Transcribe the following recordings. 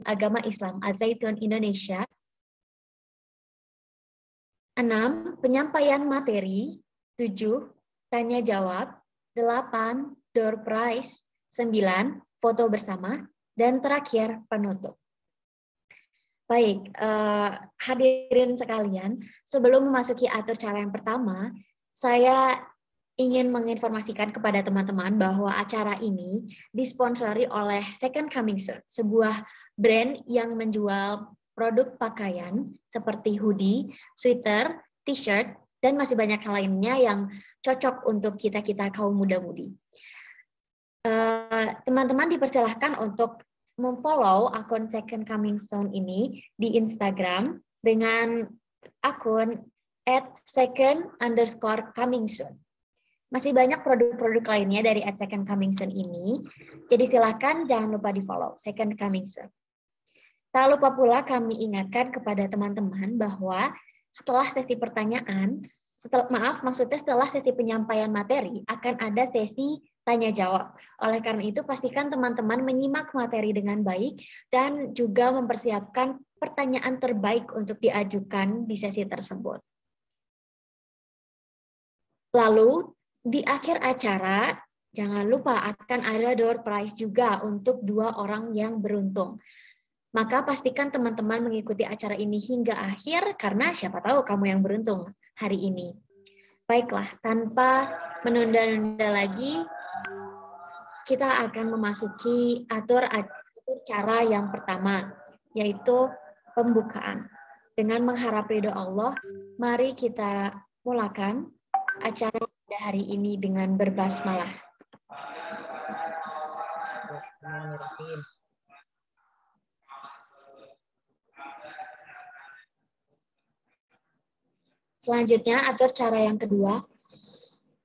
Agama Islam Al-Zaitun Indonesia. 6. Penyampaian materi. 7. Tanya jawab. 8. Door prize. 9. Foto bersama. Dan terakhir penutup. Baik, hadirin sekalian, sebelum memasuki atur cara yang pertama, saya ingin menginformasikan kepada teman-teman bahwa acara ini disponsori oleh Second Coming Soon, sebuah brand yang menjual produk pakaian seperti hoodie, sweater, t-shirt, dan masih banyak hal lainnya yang cocok untuk kita-kita kaum muda-mudi. Teman-teman dipersilahkan untuk memfollow akun Second Coming Soon ini di Instagram dengan akun @second_coming_soon. Masih banyak produk-produk lainnya dari @second coming soon ini, jadi silakan jangan lupa di follow Second Coming Soon. Tak lupa pula kami ingatkan kepada teman-teman bahwa setelah sesi pertanyaan, setelah sesi penyampaian materi akan ada sesi tanya jawab. Oleh karena itu pastikan teman-teman menyimak materi dengan baik dan juga mempersiapkan pertanyaan terbaik untuk diajukan di sesi tersebut. Lalu di akhir acara jangan lupa akan ada door prize juga untuk 2 orang yang beruntung. Maka pastikan teman-teman mengikuti acara ini hingga akhir karena siapa tahu kamu yang beruntung hari ini. Baiklah, tanpa menunda-nunda lagi, kita akan memasuki atur cara yang pertama, yaitu pembukaan. Dengan mengharap ridho Allah, mari kita mulakan acara pada hari ini dengan berbasmalah. Selanjutnya, atur cara yang kedua,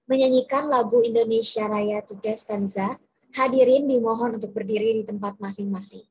menyanyikan lagu Indonesia Raya 3 stanza. Hadirin dimohon untuk berdiri di tempat masing-masing.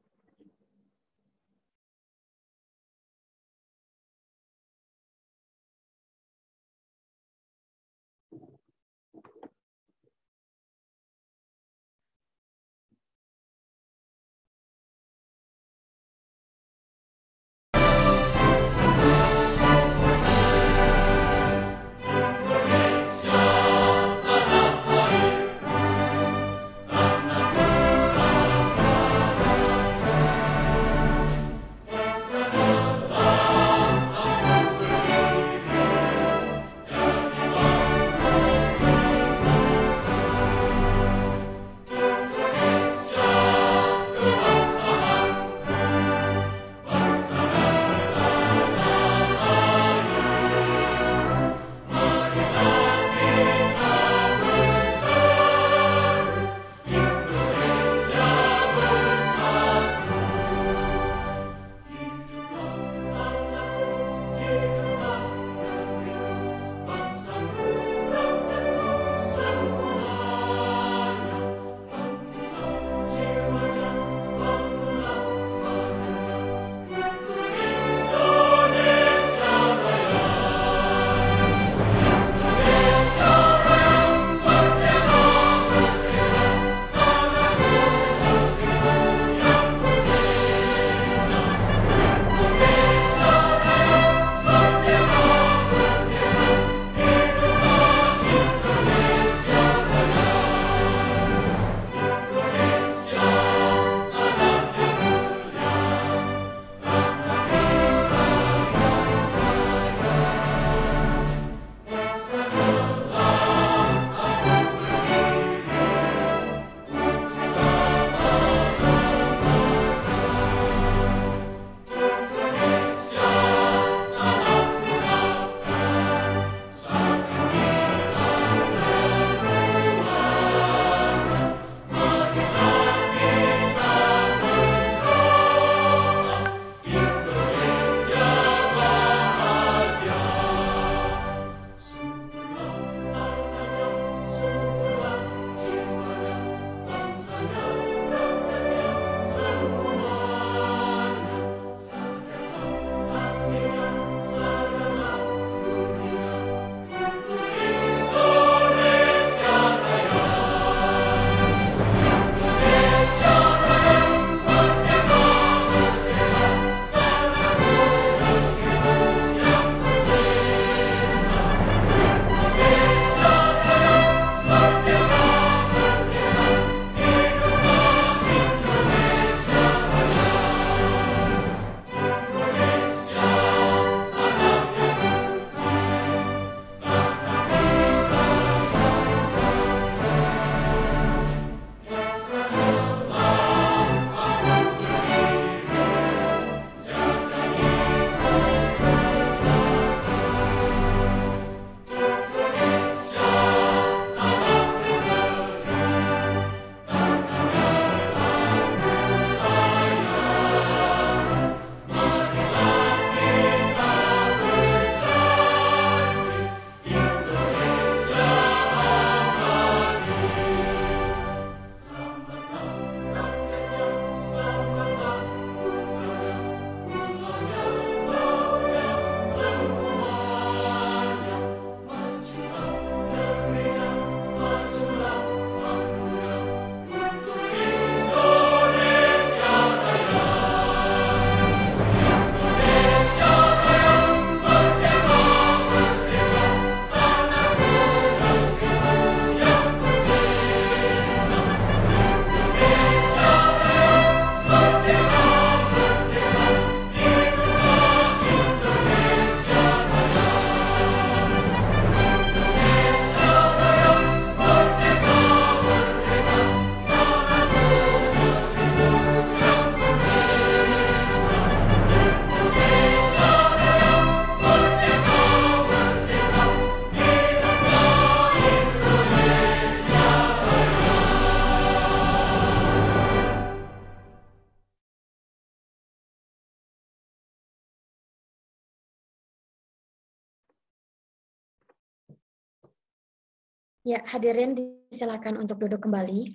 Ya, hadirin disilakan untuk duduk kembali.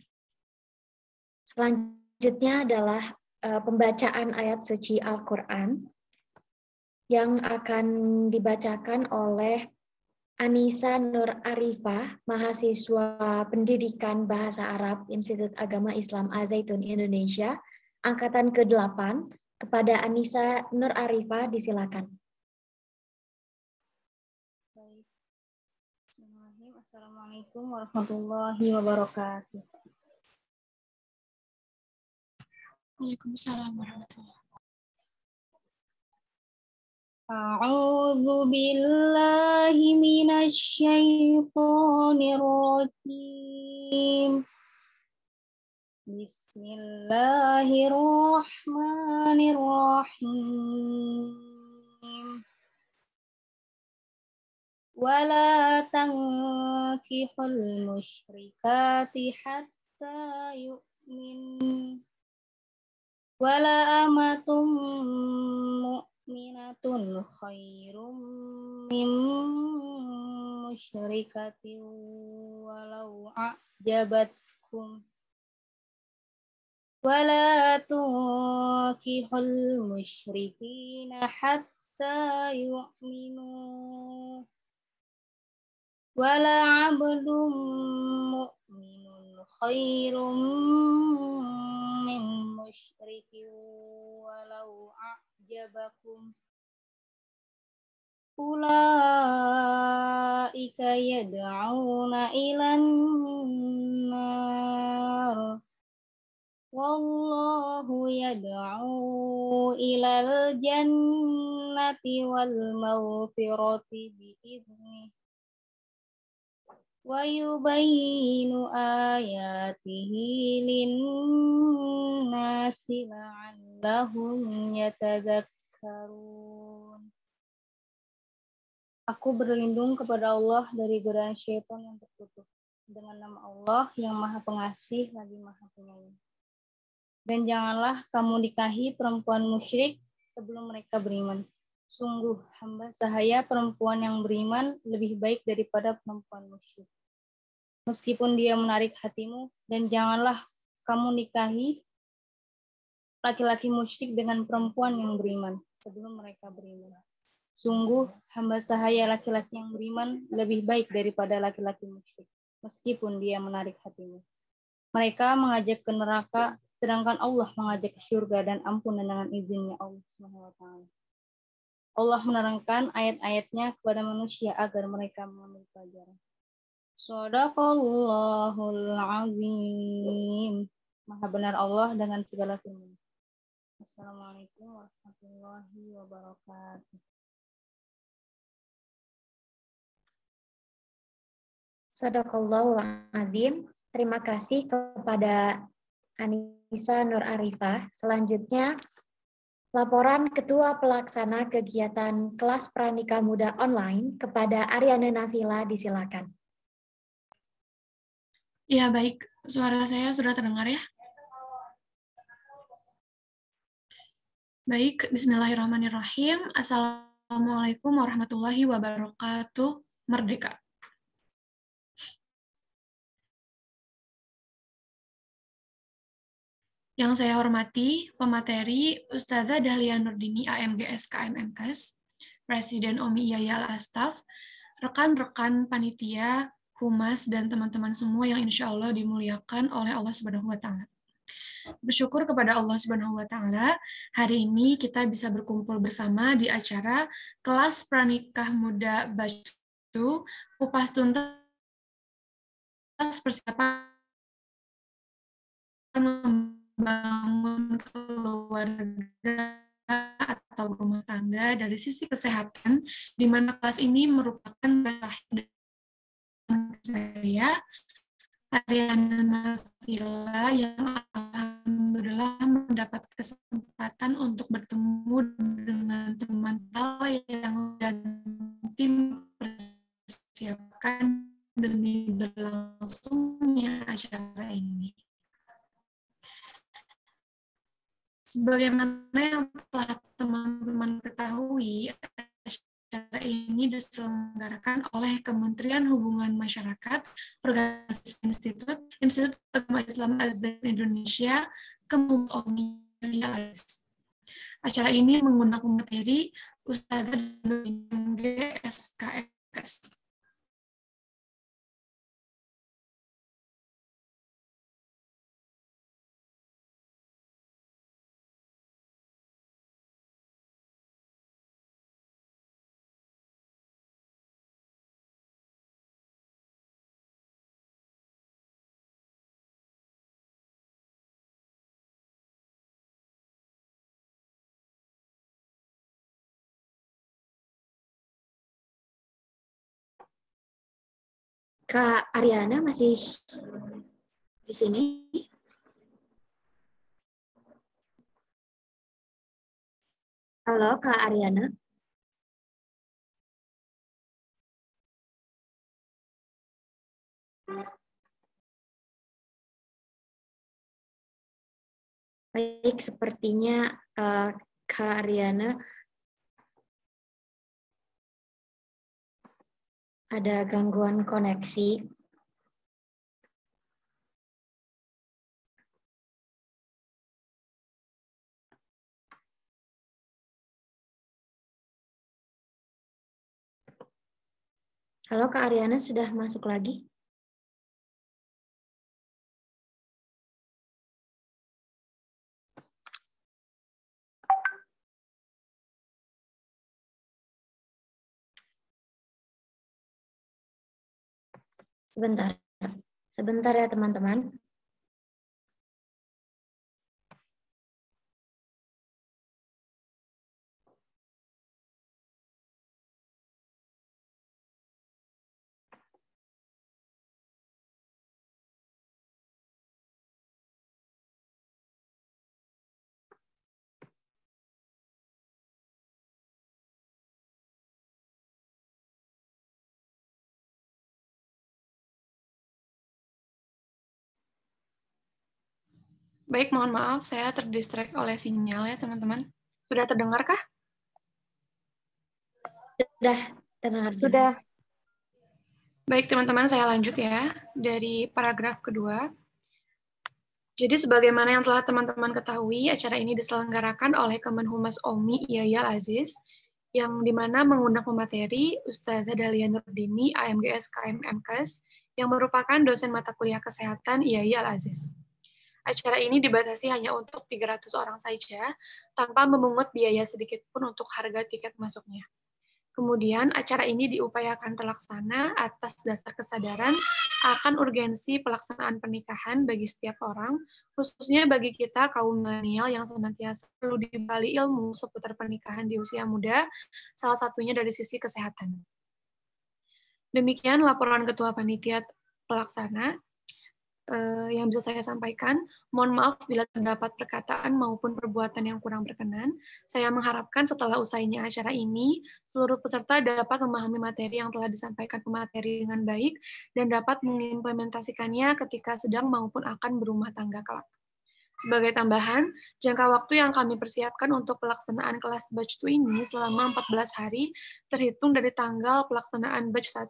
Selanjutnya adalah pembacaan ayat suci Al-Quran yang akan dibacakan oleh Anissa Nur Arifah, mahasiswa Pendidikan Bahasa Arab Institut Agama Islam Al-Zaitun Indonesia, angkatan ke-8. Kepada Anissa Nur Arifah, disilakan. Baik. Bismillahirrahmanirrahim. Assalamualaikum warahmatullahi wabarakatuh. Waalaikumsalam warahmatullahi wabarakatuh. A'udzu billahi minasy syaithanir rajim. Bismillahirrahmanirrahim. Wala tankihul musyrikati hatta yu'min. Wala amatum mu'minatun khairum min musyrikatin walau a'jabatkum. Wala tunkihul musyrikina hatta yu'minu. Wala abdum mu'minun khairum min musyrikin walau a'jabakum. Ulaika yad'una ilan nar. Wallahu yad'u ilal jannati wal maghfirati bi'idhnihi. Wa yubayyinu ayatihi lin-nasi la'allahum yatadzakkarun. Aku berlindung kepada Allah dari godaan syaitan yang terkutuk. Dengan nama Allah yang Maha Pengasih lagi Maha Penyayang. Dan janganlah kamu nikahi perempuan musyrik sebelum mereka beriman. Sungguh hamba sahaya perempuan yang beriman lebih baik daripada perempuan musyrik. Meskipun dia menarik hatimu, dan janganlah kamu nikahi laki-laki musyrik dengan perempuan yang beriman sebelum mereka beriman. Sungguh hamba sahaya laki-laki yang beriman lebih baik daripada laki-laki musyrik, meskipun dia menarik hatimu. Mereka mengajak ke neraka, sedangkan Allah mengajak ke surga dan ampunan dengan izinnya Allah SWT. Allah menerangkan ayat-ayatnya kepada manusia agar mereka mengambil pelajaran. Shadaqallahul azim. Maha benar Allah dengan segala firman. Assalamualaikum warahmatullahi wabarakatuh. Shadaqallahul azim. Terima kasih kepada Anissa Nur Arifah. Selanjutnya, laporan Ketua Pelaksana Kegiatan Kelas Pranikah Muda Online kepada Aryana Nafila, disilakan. Ya, baik. Suara saya sudah terdengar ya? Baik, bismillahirrahmanirrahim. Assalamualaikum warahmatullahi wabarakatuh. Merdeka. Yang saya hormati, pemateri Ustazah Dahlia Nurdini, AMGS KMMKes, Presiden OMI Yaya Al-Astaf, rekan-rekan panitia, humas, dan teman-teman semua yang insya Allah dimuliakan oleh Allah Subhanahu wa Ta'ala. Bersyukur kepada Allah Subhanahu wa Ta'ala, hari ini kita bisa berkumpul bersama di acara Kelas Pranikah Muda Batu Kupas Tuntas Persiapan membangun keluarga atau rumah tangga dari sisi kesehatan, di mana kelas ini merupakan saya, Aryana Nafila, yang alhamdulillah mendapat kesempatan untuk bertemu dengan teman yang dan tim persiapkan demi berlangsungnya acara ini. Sebagaimana yang telah teman-teman ketahui, acara ini ini diselenggarakan oleh Kementerian Hubungan Masyarakat, Organisasi Institut, Institut Agama Islam Az-Zaitun Indonesia, Kemenhub OMI Yas. Acara ini menggunakan materi Ustadzah GSKS. Kak Ariana masih di sini? Halo, Kak Ariana. Baik, sepertinya Kak Ariana ada gangguan koneksi. Halo, Kak Ariana sudah masuk lagi? Sebentar. Sebentar ya, teman-teman. Baik, mohon maaf, saya terdistract oleh sinyal ya, teman-teman. Sudah terdengarkah? Sudah terdengar jelas. Sudah. Baik, teman-teman, saya lanjut ya. Dari paragraf kedua. Jadi, sebagaimana yang telah teman-teman ketahui, acara ini diselenggarakan oleh Kemenhumas OMI Yaya Aziz, yang dimana mengundang pemateri Ustadzah Dahlia Nurdini, AMGS KMMKes, yang merupakan dosen mata kuliah kesehatan Yaya Aziz. Acara ini dibatasi hanya untuk 300 orang saja, tanpa memungut biaya sedikit pun untuk harga tiket masuknya. Kemudian, acara ini diupayakan terlaksana atas dasar kesadaran akan urgensi pelaksanaan pernikahan bagi setiap orang, khususnya bagi kita kaum milenial yang senantiasa perlu dibekali ilmu seputar pernikahan di usia muda, salah satunya dari sisi kesehatan. Demikian laporan Ketua Panitia Pelaksana yang bisa saya sampaikan. Mohon maaf bila terdapat perkataan maupun perbuatan yang kurang berkenan. Saya mengharapkan setelah usainya acara ini, seluruh peserta dapat memahami materi yang telah disampaikan pemateri dengan baik dan dapat mengimplementasikannya ketika sedang maupun akan berumah tangga kelak. Sebagai tambahan, jangka waktu yang kami persiapkan untuk pelaksanaan kelas batch 2 ini selama 14 hari, terhitung dari tanggal pelaksanaan batch 1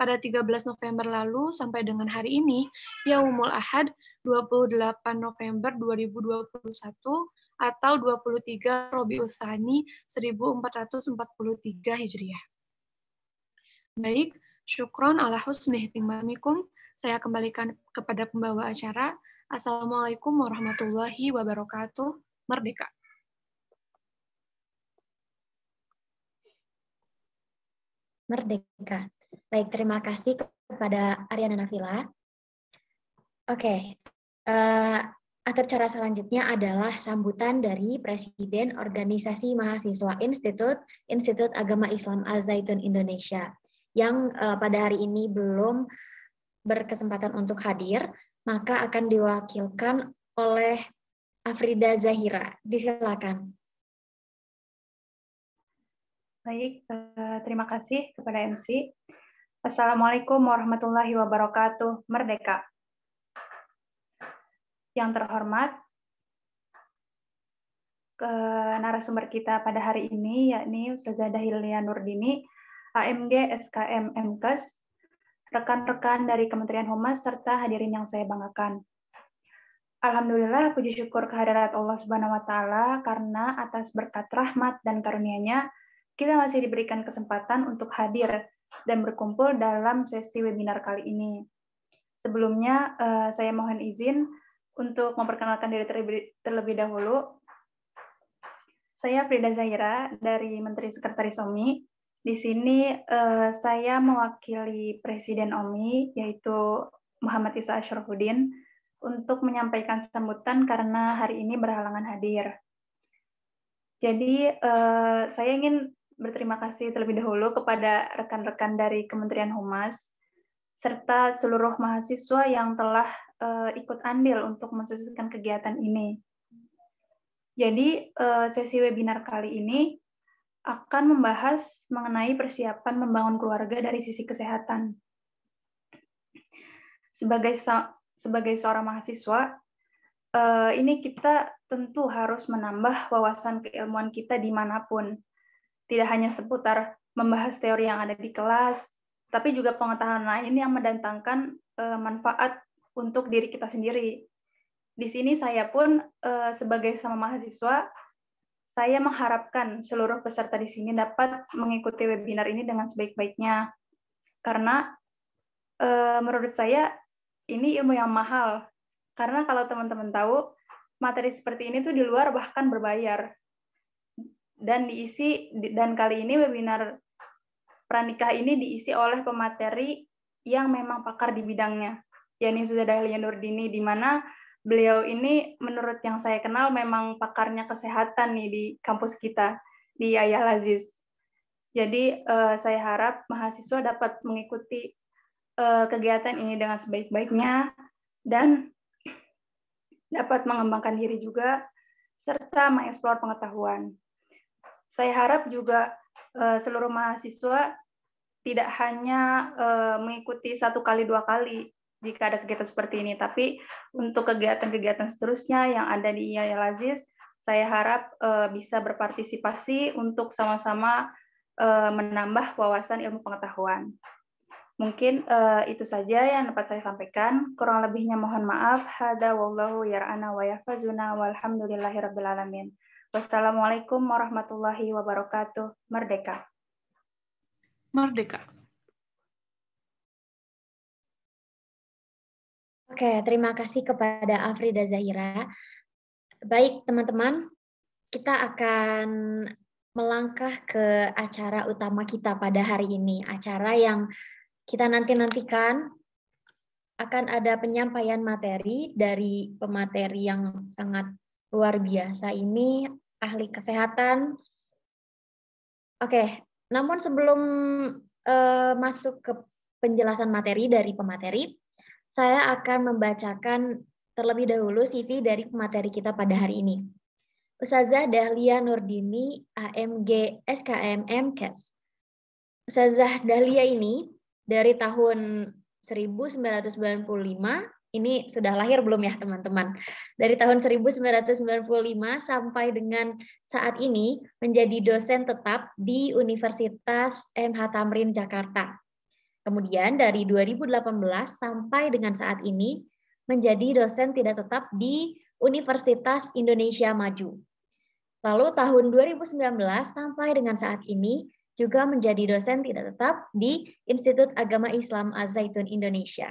pada 13 November lalu sampai dengan hari ini, Yaumul Ahad 28 November 2021 atau 23 Rabiul Tsani 1443 Hijriah. Baik, syukron ala husni ihtimamikum. Saya kembalikan kepada pembawa acara. Assalamualaikum warahmatullahi wabarakatuh. Merdeka. Merdeka. Baik, terima kasih kepada Ariana Nafila. Oke, acara selanjutnya adalah sambutan dari Presiden Organisasi Mahasiswa Institut Agama Islam Az-Zaitun Indonesia, yang pada hari ini belum berkesempatan untuk hadir, maka akan diwakilkan oleh Afrida Zahira. Disilakan. Baik, terima kasih kepada MC. Assalamualaikum warahmatullahi wabarakatuh. Merdeka. Yang terhormat, narasumber kita pada hari ini, yakni Ustadzah Dahlia Nurdini, AMG SKM MKes, rekan-rekan dari Kementerian Humas, serta hadirin yang saya banggakan. Alhamdulillah, puji syukur kehadirat Allah Subhanahu wa Ta'ala, karena atas berkat rahmat dan karunia-Nya, kita masih diberikan kesempatan untuk hadir dan berkumpul dalam sesi webinar kali ini. Sebelumnya, saya mohon izin untuk memperkenalkan diri terlebih dahulu. Saya Frida Zahira dari Menteri Sekretaris OMI. Di sini saya mewakili Presiden OMI, yaitu Muhammad Isa Asyrafuddin, untuk menyampaikan sambutan karena hari ini berhalangan hadir. Jadi, saya ingin berterima kasih terlebih dahulu kepada rekan-rekan dari Kementerian Humas, serta seluruh mahasiswa yang telah ikut andil untuk mensukseskan kegiatan ini. Jadi, sesi webinar kali ini akan membahas mengenai persiapan membangun keluarga dari sisi kesehatan. Sebagai seorang mahasiswa, ini kita tentu harus menambah wawasan keilmuan kita dimanapun. Tidak hanya seputar membahas teori yang ada di kelas, tapi juga pengetahuan lain yang mendatangkan manfaat untuk diri kita sendiri. Di sini saya pun sebagai sama mahasiswa, saya mengharapkan seluruh peserta di sini dapat mengikuti webinar ini dengan sebaik-baiknya. Karena menurut saya ini ilmu yang mahal. Karena kalau teman-teman tahu, materi seperti ini tuh di luar bahkan berbayar. Dan kali ini webinar pranikah ini diisi oleh pemateri yang memang pakar di bidangnya, yakni Ustazah Dahlia Nurdini, di mana beliau ini menurut yang saya kenal memang pakarnya kesehatan nih di kampus kita di Yahya Al Aziz. Jadi saya harap mahasiswa dapat mengikuti kegiatan ini dengan sebaik-baiknya dan dapat mengembangkan diri juga serta mengeksplor pengetahuan. Saya harap juga seluruh mahasiswa tidak hanya mengikuti 1 kali 2 kali jika ada kegiatan seperti ini, tapi untuk kegiatan-kegiatan seterusnya yang ada di Yahya Al Aziz, saya harap bisa berpartisipasi untuk sama-sama menambah wawasan ilmu pengetahuan. Mungkin itu saja yang dapat saya sampaikan. Kurang lebihnya mohon maaf. Hada wallahu yar'ana wa yahfazuna walhamdulillahirabbil alamin. Wassalamualaikum warahmatullahi wabarakatuh. Merdeka. Merdeka. Oke, terima kasih kepada Afrida Zahira. Baik, teman-teman, kita akan melangkah ke acara utama kita pada hari ini. Acara yang kita nanti-nantikan akan ada penyampaian materi dari pemateri yang sangat luar biasa ini, ahli kesehatan. Oke, namun sebelum masuk ke penjelasan materi dari pemateri, saya akan membacakan terlebih dahulu CV dari pemateri kita pada hari ini. Ustazah Dahlia Nurdini, AMG SKM MKes. Ustazah Dahlia ini dari tahun 1995, ini sudah lahir belum ya teman-teman? Dari tahun 1995 sampai dengan saat ini menjadi dosen tetap di Universitas MH Tamrin Jakarta. Kemudian dari 2018 sampai dengan saat ini menjadi dosen tidak tetap di Universitas Indonesia Maju. Lalu tahun 2019 sampai dengan saat ini juga menjadi dosen tidak tetap di Institut Agama Islam Az-Zaitun Indonesia.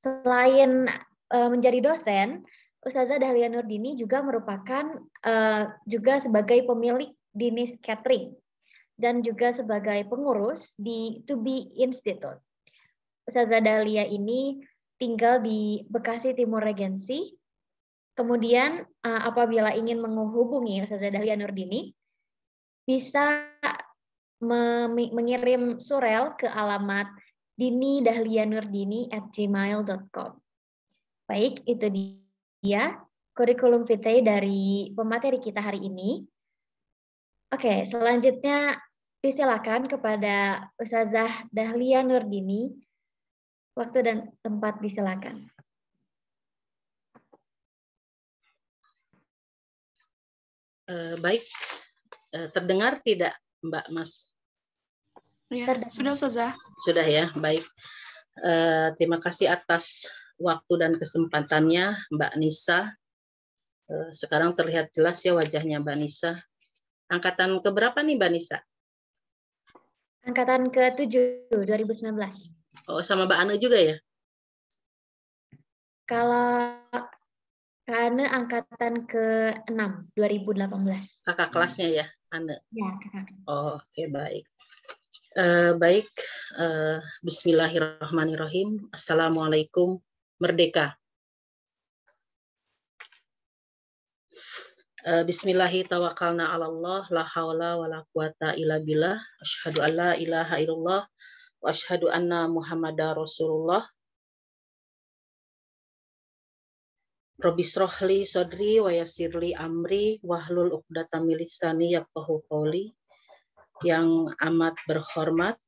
Selain menjadi dosen, Ustazah Dahlia Nurdini juga merupakan juga sebagai pemilik Dinis Catering dan juga sebagai pengurus di To Be Institute. Ustazah Dahlia ini tinggal di Bekasi Timur Regency. Kemudian apabila ingin menghubungi Ustazah Dahlia Nurdini, bisa mengirim surel ke alamat dinidahlianurdini@gmail.com. Baik, itu dia kurikulum vitae dari pemateri kita hari ini. Oke, selanjutnya disilakan kepada Ustazah Dahlia Nurdini. Waktu dan tempat disilakan. Baik, terdengar tidak Mbak Mas? Ya, Terdengar. sudah Ustazah. Sudah ya, baik. Terima kasih atas waktu dan kesempatannya Mbak Nisa. Sekarang terlihat jelas ya wajahnya Mbak Nisa. Angkatan keberapa nih Mbak Nisa? Angkatan ke-7 2019. Oh, sama Mbak Ane juga ya? Kalau Kak Ane angkatan ke-6 2018. Kakak kelasnya ya, Ane? Ya, kakak. Oh, oke, baik. Baik, bismillahirrahmanirrahim. Assalamualaikum, merdeka. Bismillahi tawakkalna 'ala Allah, la haula wala quwata illa billah. Asyhadu an la ilaha illallah wa asyhadu anna Muhammadar Rasulullah. Robbi srohli sodri wa yassirli amri wahlul 'uqdatam min lisani yafqahu qawli. Yang amat berhormat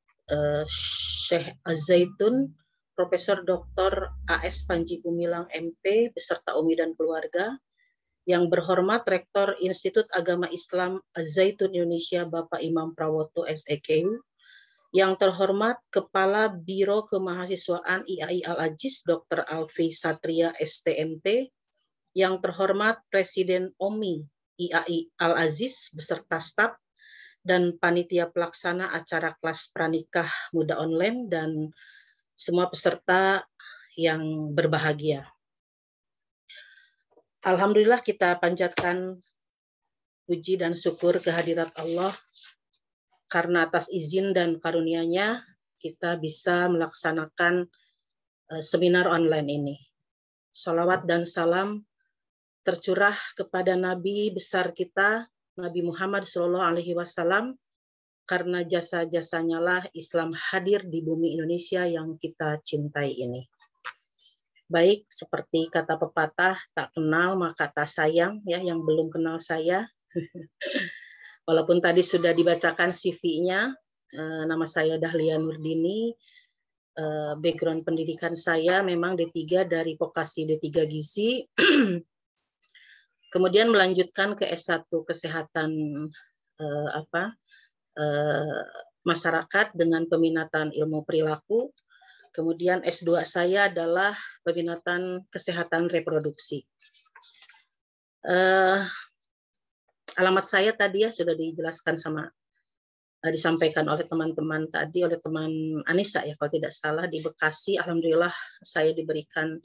Syekh Az-Zaitun Profesor Dr. A.S. Panji Gumilang MP beserta Umi dan keluarga. Yang berhormat Rektor Institut Agama Islam Az-Zaitun Indonesia Bapak Imam Prawoto SEKU. Yang terhormat Kepala Biro Kemahasiswaan IAI Al-Aziz Dr. Alfi Satria STMT. Yang terhormat Presiden OMI IAI Al-Aziz beserta staf dan panitia pelaksana acara kelas pranikah muda online dan semua peserta yang berbahagia. Alhamdulillah kita panjatkan puji dan syukur kehadirat Allah karena atas izin dan karunia-Nya kita bisa melaksanakan seminar online ini. Salawat dan salam tercurah kepada Nabi besar kita, Nabi Muhammad SAW, karena jasa-jasanya lah Islam hadir di bumi Indonesia yang kita cintai ini. Baik, seperti kata pepatah, tak kenal maka tak sayang, ya, yang belum kenal saya. Walaupun tadi sudah dibacakan CV-nya, nama saya Dahlia Nurdini, background pendidikan saya memang D3 dari vokasi D3 Gizi, kemudian melanjutkan ke S1 Kesehatan Masyarakat dengan peminatan ilmu perilaku. Kemudian S2 saya adalah peminatan kesehatan reproduksi. Alamat saya tadi ya sudah dijelaskan disampaikan oleh teman-teman tadi, oleh teman Anissa ya kalau tidak salah, di Bekasi. Alhamdulillah saya diberikan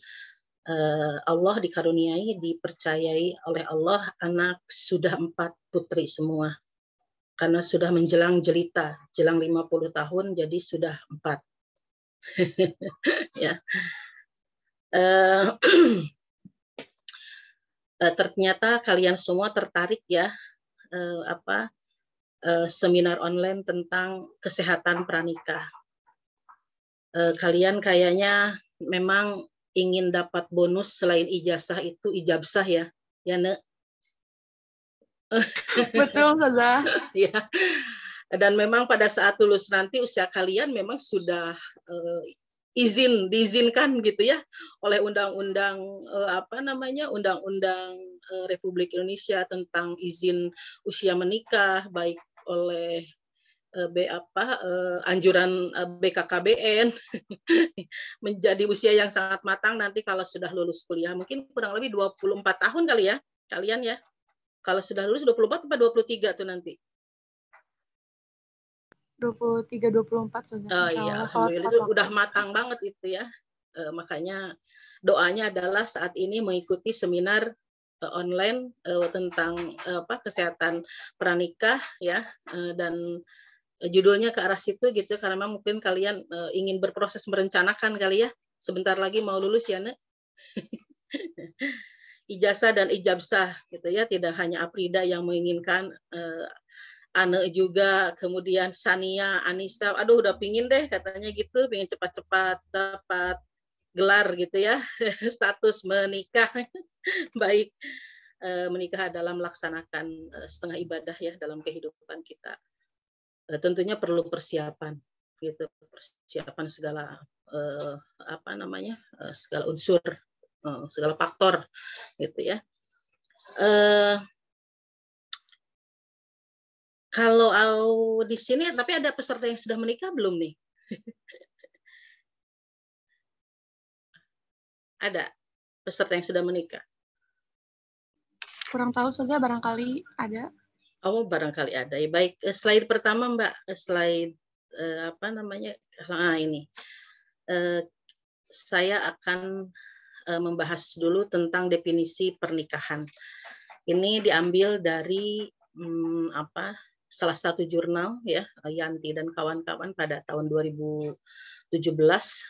Allah dikaruniai, dipercayai oleh Allah anak sudah 4 putri semua. Karena sudah menjelang jelita, jelang 50 tahun, jadi sudah 4. Ya. Ternyata kalian semua tertarik ya seminar online tentang kesehatan pranikah. Kalian kayaknya memang ingin dapat bonus selain ijazah itu ijabsah ya, Ne? Betul, Ustazah. Ya. Dan memang pada saat lulus nanti usia kalian memang sudah diizinkan gitu ya oleh undang-undang Undang-Undang Republik Indonesia tentang izin usia menikah, baik oleh anjuran BKKBN menjadi usia yang sangat matang nanti kalau sudah lulus kuliah. Mungkin kurang lebih 24 tahun kali ya kalian ya. Kalau sudah lulus 24 atau 23 tuh nanti? 23-24 sudah. Iya, alhamdulillah itu udah matang banget itu ya. Makanya doanya adalah saat ini mengikuti seminar online tentang kesehatan pranikah ya, dan judulnya ke arah situ gitu karena memang mungkin kalian ingin berproses merencanakan kali ya. Sebentar lagi mau lulus ya, Ne? Ijazah dan ijabsah gitu ya, tidak hanya Aprida yang menginginkan, Ane juga, kemudian Sania, Anissa, aduh udah pingin deh katanya gitu, pingin cepat-cepat dapat gelar gitu ya, status menikah. Baik, menikah adalah melaksanakan setengah ibadah ya dalam kehidupan kita. Tentunya perlu persiapan gitu, persiapan segala segala unsur, segala faktor gitu ya. Kalau di sini, tapi ada peserta yang sudah menikah belum nih? Ada peserta yang sudah menikah? Kurang tahu saja, barangkali ada. Oh, barangkali ada. Ya, baik, slide pertama Mbak, slide apa namanya? Nah, ini. Saya akan membahas dulu tentang definisi pernikahan. Ini diambil dari salah satu jurnal ya, Yanti dan kawan-kawan pada tahun 2017.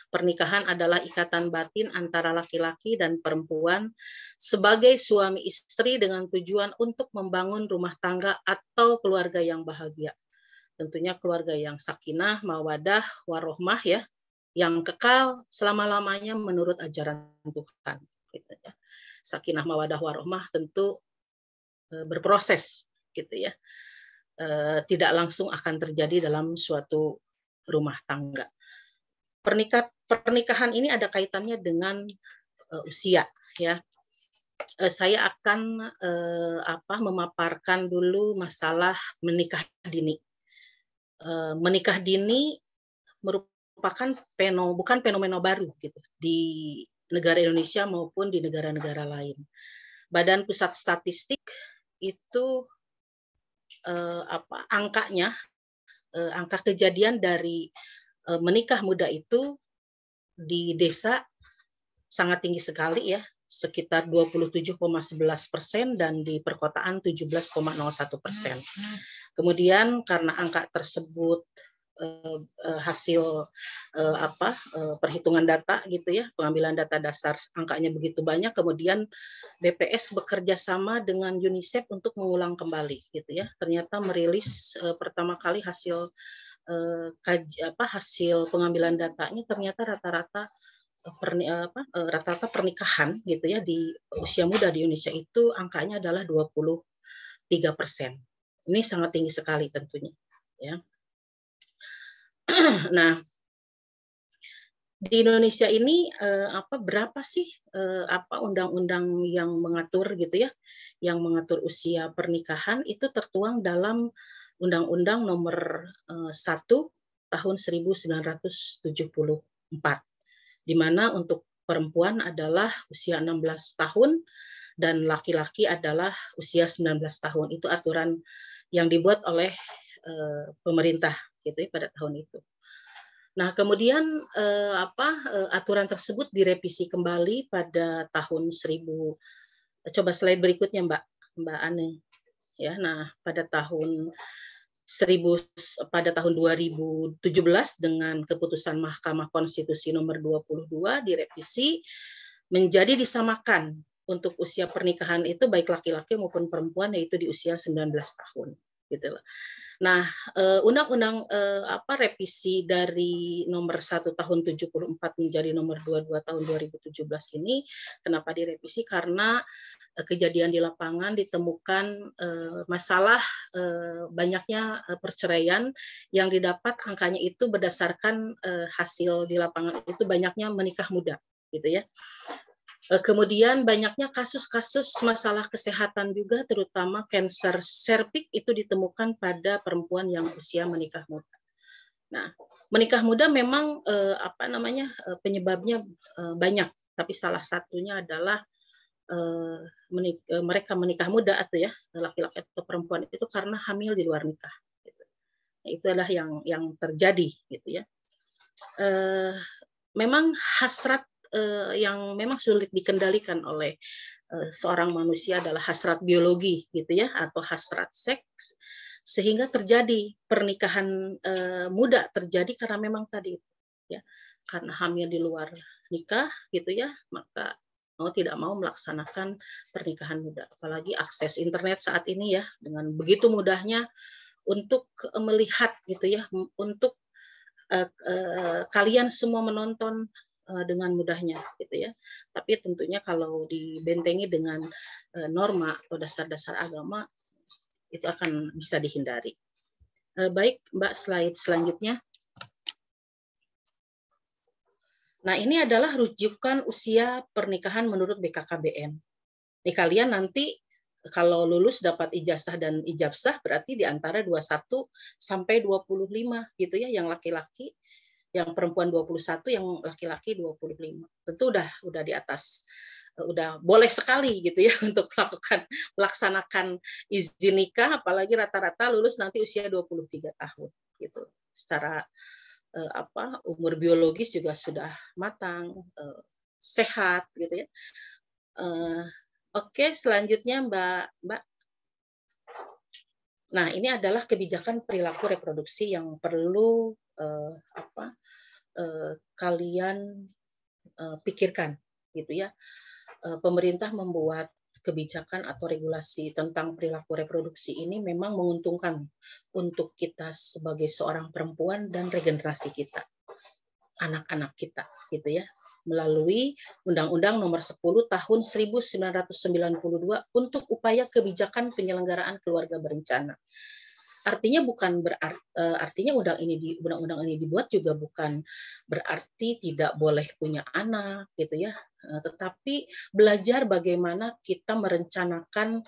Pernikahan adalah ikatan batin antara laki-laki dan perempuan sebagai suami istri dengan tujuan untuk membangun rumah tangga atau keluarga yang bahagia. Tentunya keluarga yang sakinah, mawadah, warohmah ya, yang kekal selama-lamanya menurut ajaran Tuhan. Gitu ya. Sakinah, mawadah, warohmah tentu berproses, gitu ya. Tidak langsung akan terjadi dalam suatu rumah tangga. Pernikahan ini ada kaitannya dengan usia, ya. Saya akan memaparkan dulu masalah menikah dini. Menikah dini merupakan bukan fenomena baru gitu di negara Indonesia maupun di negara-negara lain. Badan Pusat Statistik itu angkanya, angka kejadian dari menikah muda itu di desa sangat tinggi sekali ya, sekitar 27,11% dan di perkotaan 17,01%. Kemudian karena angka tersebut hasil perhitungan data gitu ya, pengambilan data dasar, angkanya begitu banyak, kemudian BPS bekerja sama dengan UNICEF untuk mengulang kembali gitu ya. Ternyata merilis pertama kali hasil hasil pengambilan datanya, ternyata rata-rata pernikahan gitu ya di usia muda di Indonesia itu angkanya adalah 23%. Ini sangat tinggi sekali tentunya ya. Nah, di Indonesia ini berapa sih undang-undang yang mengatur gitu ya, yang mengatur usia pernikahan itu tertuang dalam Undang-Undang Nomor 1 Tahun 1974, di mana untuk perempuan adalah usia 16 tahun dan laki-laki adalah usia 19 tahun. Itu aturan yang dibuat oleh pemerintah gitu ya pada tahun itu. Nah, kemudian aturan tersebut direvisi kembali pada tahun coba slide berikutnya Mbak Ane ya. Nah, pada tahun 2017 dengan keputusan Mahkamah Konstitusi nomor 22 direvisi menjadi disamakan untuk usia pernikahan itu baik laki-laki maupun perempuan, yaitu di usia 19 tahun gitu loh. Nah, undang-undang revisi dari nomor 1 tahun 74 menjadi nomor 22 tahun 2017 ini kenapa direvisi? Karena kejadian di lapangan ditemukan masalah banyaknya perceraian yang didapat, angkanya itu berdasarkan hasil di lapangan itu banyaknya menikah muda gitu ya. Kemudian banyaknya kasus-kasus masalah kesehatan juga, terutama kanker serviks itu ditemukan pada perempuan yang usia menikah muda. Nah, menikah muda memang penyebabnya banyak, tapi salah satunya adalah mereka menikah muda atau ya laki-laki atau perempuan itu karena hamil di luar nikah. Gitu. Nah, itu adalah yang terjadi gitu ya. Memang hasrat yang memang sulit dikendalikan oleh seorang manusia adalah hasrat biologi gitu ya, atau hasrat seks, sehingga terjadi pernikahan muda terjadi karena memang tadi ya, karena hamil di luar nikah gitu ya, maka mau tidak mau melaksanakan pernikahan muda. Apalagi akses internet saat ini ya, dengan begitu mudahnya untuk melihat gitu ya, untuk kalian semua menonton dengan mudahnya gitu ya. Tapi tentunya kalau dibentengi dengan norma atau dasar-dasar agama itu akan bisa dihindari. Baik, Mbak, slide selanjutnya. Nah, ini adalah rujukan usia pernikahan menurut BKKBN. Nih, kalian nanti Kalau lulus dapat ijazah dan ijabsah berarti di antara 21 sampai 25 gitu ya, yang laki-laki, yang perempuan 21, yang laki-laki 25. Tentu udah di atas, udah boleh sekali gitu ya untuk melaksanakan izin nikah, apalagi rata-rata lulus nanti usia 23 tahun gitu. Secara umur biologis juga sudah matang, sehat gitu ya. Oke, selanjutnya Mbak. Nah, ini adalah kebijakan perilaku reproduksi yang perlu kalian pikirkan, gitu ya. Pemerintah membuat kebijakan atau regulasi tentang perilaku reproduksi ini memang menguntungkan untuk kita sebagai seorang perempuan dan regenerasi kita, anak-anak kita, gitu ya. Melalui Undang-Undang Nomor 10 Tahun 1992 untuk upaya kebijakan penyelenggaraan keluarga berencana. Artinya artinya undang-undang ini dibuat juga bukan berarti tidak boleh punya anak gitu ya, tetapi belajar bagaimana kita merencanakan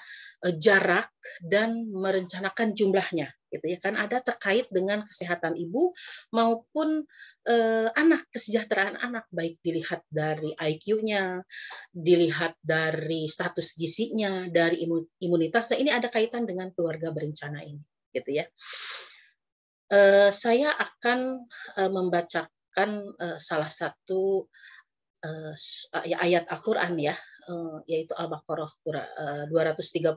jarak dan merencanakan jumlahnya gitu ya, kan ada terkait dengan kesehatan ibu maupun anak, kesejahteraan anak, baik dilihat dari IQ-nya, dilihat dari status gizinya, dari imunitasnya. Ini ada kaitan dengan keluarga berencana ini gitu ya. Saya akan membacakan salah satu ayat Al-Quran ya, yaitu Al-Baqarah 233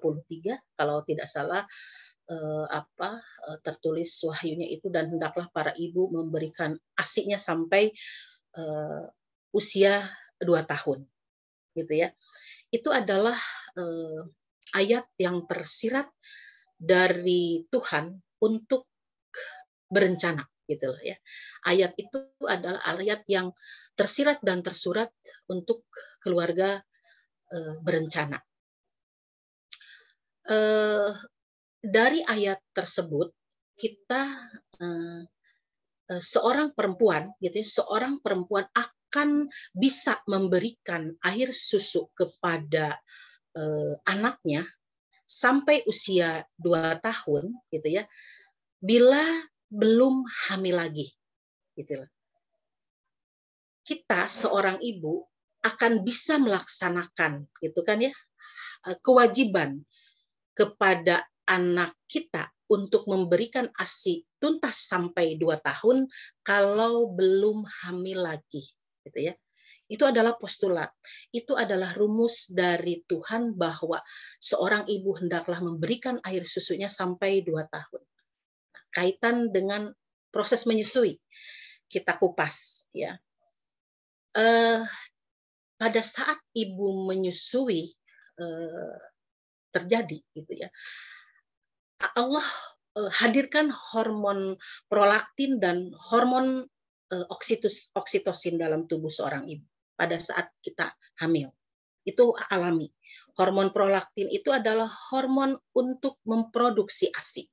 kalau tidak salah, tertulis wahyunya itu, dan hendaklah para ibu memberikan ASI-nya sampai usia 2 tahun gitu ya. Itu adalah ayat yang tersirat dari Tuhan untuk berencana gitu loh ya. Ayat itu adalah ayat yang tersirat dan tersurat untuk keluarga berencana. Dari ayat tersebut kita seorang perempuan gitu ya, seorang perempuan akan bisa memberikan air susu kepada anaknya sampai usia 2 tahun gitu ya, bila belum hamil lagi gitu loh. Kita seorang ibu akan bisa melaksanakan gitu kan ya, kewajiban kepada anak kita untuk memberikan ASI tuntas sampai 2 tahun kalau belum hamil lagi gitu ya. Itu adalah postulat, itu adalah rumus dari Tuhan bahwa seorang ibu hendaklah memberikan air susunya sampai 2 tahun. Kaitan dengan proses menyusui, kita kupas ya. Pada saat ibu menyusui terjadi gitu ya, Allah hadirkan hormon prolaktin dan hormon oksitosin dalam tubuh seorang ibu pada saat kita hamil. Itu alami. Hormon prolaktin itu adalah hormon untuk memproduksi ASI.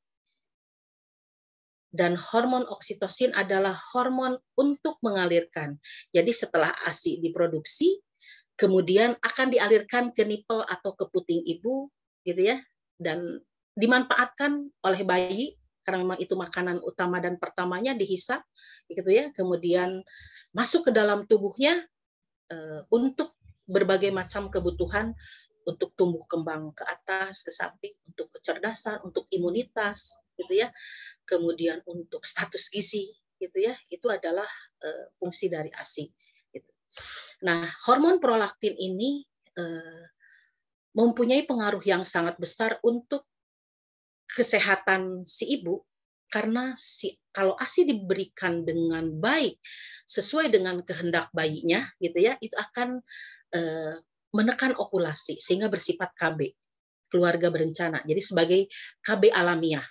Dan hormon oksitosin adalah hormon untuk mengalirkan. Jadi setelah ASI diproduksi, kemudian akan dialirkan ke nipel atau ke puting ibu gitu ya, dan dimanfaatkan oleh bayi karena memang itu makanan utama dan pertamanya dihisap gitu ya, kemudian masuk ke dalam tubuhnya untuk berbagai macam kebutuhan, untuk tumbuh kembang ke atas, ke samping, untuk kecerdasan, untuk imunitas gitu ya, kemudian untuk status gizi gitu ya, itu adalah fungsi dari ASI gitu. Nah, hormon prolaktin ini mempunyai pengaruh yang sangat besar untuk kesehatan si ibu, karena kalau ASI diberikan dengan baik sesuai dengan kehendak bayinya gitu ya, itu akan menekan ovulasi sehingga bersifat KB, keluarga berencana. Jadi sebagai KB alamiah.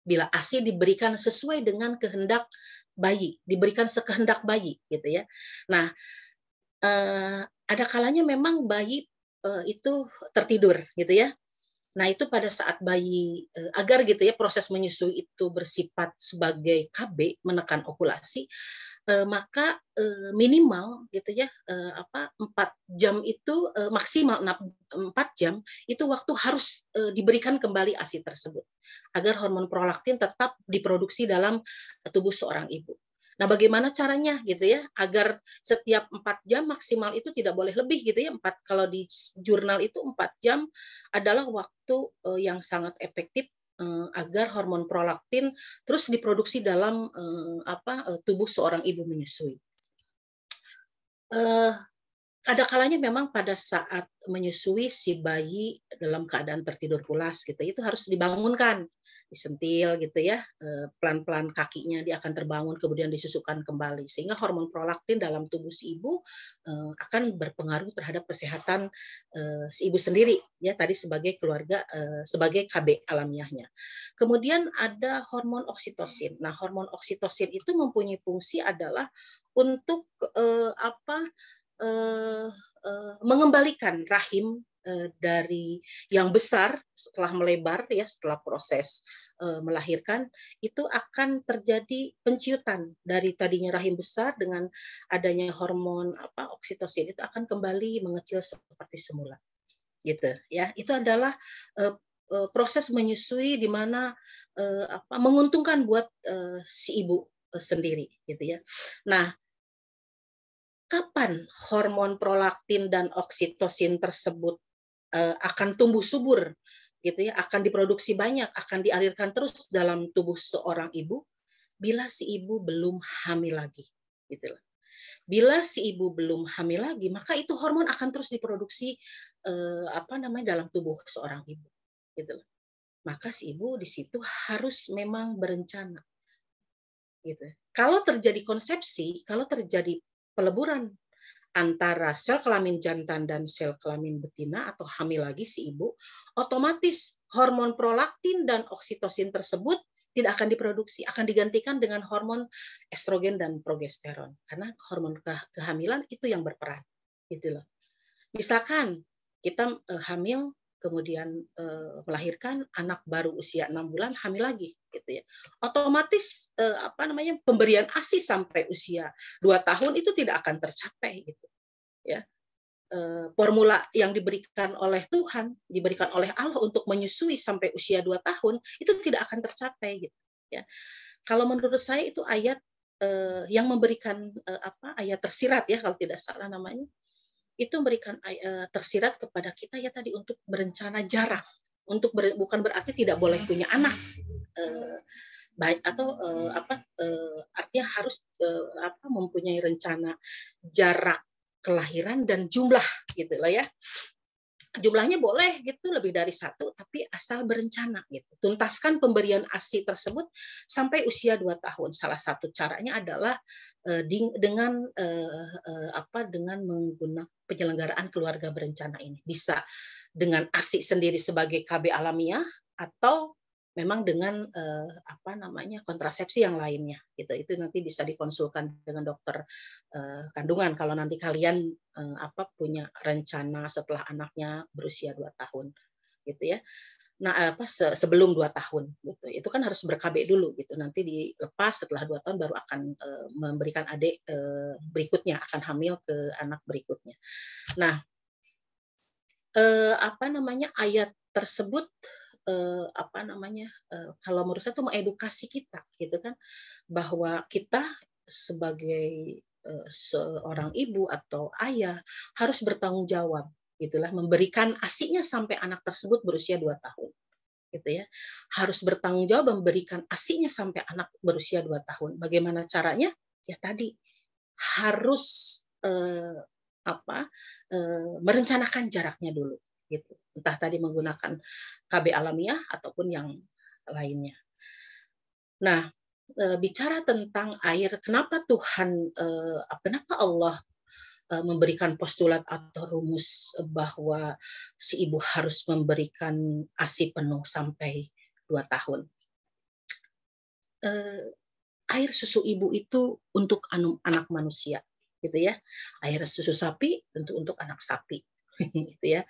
Bila ASI diberikan sesuai dengan kehendak bayi, diberikan sekehendak bayi gitu ya. Nah, ada kalanya memang bayi itu tertidur gitu ya. Nah, itu pada saat bayi agar gitu ya proses menyusui itu bersifat sebagai KB, menekan ovulasi, maka minimal gitu ya 4 jam itu maksimal 4 jam itu waktu harus diberikan kembali ASI tersebut agar hormon prolaktin tetap diproduksi dalam tubuh seorang ibu. Nah, bagaimana caranya gitu ya agar setiap 4 jam maksimal itu tidak boleh lebih gitu ya. Kalau di jurnal itu 4 jam adalah waktu yang sangat efektif agar hormon prolaktin terus diproduksi dalam tubuh seorang ibu menyusui. Ada kalanya memang pada saat menyusui si bayi dalam keadaan tertidur pulas gitu, itu harus dibangunkan, disentil gitu ya, pelan-pelan kakinya dia akan terbangun kemudian disusukan kembali sehingga hormon prolaktin dalam tubuh si ibu akan berpengaruh terhadap kesehatan si ibu sendiri ya tadi sebagai keluarga sebagai KB alamiahnya. Kemudian ada hormon oksitosin. Nah, hormon oksitosin itu mempunyai fungsi adalah untuk mengembalikan rahim dari yang besar setelah melebar ya setelah proses melahirkan itu akan terjadi penciutan dari tadinya rahim besar dengan adanya hormon oksitosin itu akan kembali mengecil seperti semula gitu ya. Itu adalah proses menyusui di mana menguntungkan buat si ibu sendiri gitu ya. Nah, kapan hormon prolaktin dan oksitosin tersebut akan tumbuh subur gitu ya, akan diproduksi banyak, akan dialirkan terus dalam tubuh seorang ibu bila si ibu belum hamil lagi gitu loh. Bila si ibu belum hamil lagi, maka itu hormon akan terus diproduksi dalam tubuh seorang ibu gitu loh. Maka si ibu di situ harus memang berencana gitu. Kalau terjadi konsepsi, kalau terjadi peleburan antara sel kelamin jantan dan sel kelamin betina atau hamil lagi si ibu, otomatis hormon prolaktin dan oksitosin tersebut tidak akan diproduksi, akan digantikan dengan hormon estrogen dan progesteron. Karena hormon kehamilan itu yang berperan. Gitu loh. Misalkan kita hamil kemudian melahirkan anak baru usia 6 bulan hamil lagi gitu ya. Otomatis pemberian ASI sampai usia 2 tahun itu tidak akan tercapai gitu. Ya. Formula yang diberikan oleh Tuhan, diberikan oleh Allah untuk menyusui sampai usia 2 tahun itu tidak akan tercapai gitu ya. Kalau menurut saya itu ayat yang memberikan ayat tersirat ya kalau tidak salah namanya. Itu memberikan tersirat kepada kita ya tadi untuk berencana jarak, untuk bukan berarti tidak boleh punya anak, baik atau artinya harus mempunyai rencana jarak kelahiran dan jumlah gitu lah ya. Jumlahnya boleh gitu lebih dari 1 tapi asal berencana gitu. Tuntaskan pemberian ASI tersebut sampai usia 2 tahun. Salah satu caranya adalah dengan menggunakan penyelenggaraan keluarga berencana ini. Bisa dengan ASI sendiri sebagai KB alamiah atau memang dengan kontrasepsi yang lainnya gitu. Itu nanti bisa dikonsulkan dengan dokter kandungan kalau nanti kalian punya rencana setelah anaknya berusia 2 tahun gitu ya. Nah, sebelum 2 tahun gitu. Itu kan harus ber-KB dulu gitu. Nanti dilepas setelah 2 tahun baru akan memberikan adik berikutnya, akan hamil ke anak berikutnya. Nah, ayat tersebut kalau menurut saya itu mengedukasi kita gitu kan bahwa kita sebagai seorang ibu atau ayah harus bertanggung jawab gitulah memberikan ASI-nya sampai anak tersebut berusia 2 tahun gitu ya. Harus bertanggung jawab memberikan ASI-nya sampai anak berusia 2 tahun. Bagaimana caranya? Ya tadi harus merencanakan jaraknya dulu gitu. Entah tadi menggunakan KB alamiah ataupun yang lainnya. Nah, bicara tentang air, kenapa Allah memberikan postulat atau rumus bahwa si ibu harus memberikan ASI penuh sampai 2 tahun. Air susu ibu itu untuk anak manusia, gitu ya. Air susu sapi tentu untuk anak sapi, gitu ya.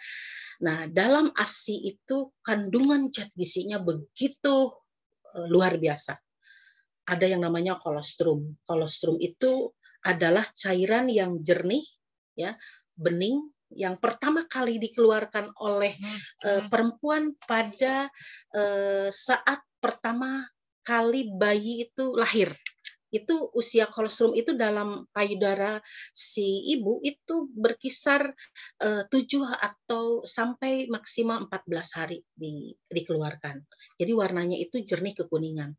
Nah, dalam ASI itu kandungan zat gizinya begitu luar biasa. ada yang namanya kolostrum. Kolostrum itu adalah cairan yang jernih, ya, bening, yang pertama kali dikeluarkan oleh perempuan pada saat pertama kali bayi itu lahir. Itu usia kolostrum itu dalam payudara si ibu itu berkisar 7 atau sampai maksimal 14 hari dikeluarkan. Jadi warnanya itu jernih kekuningan.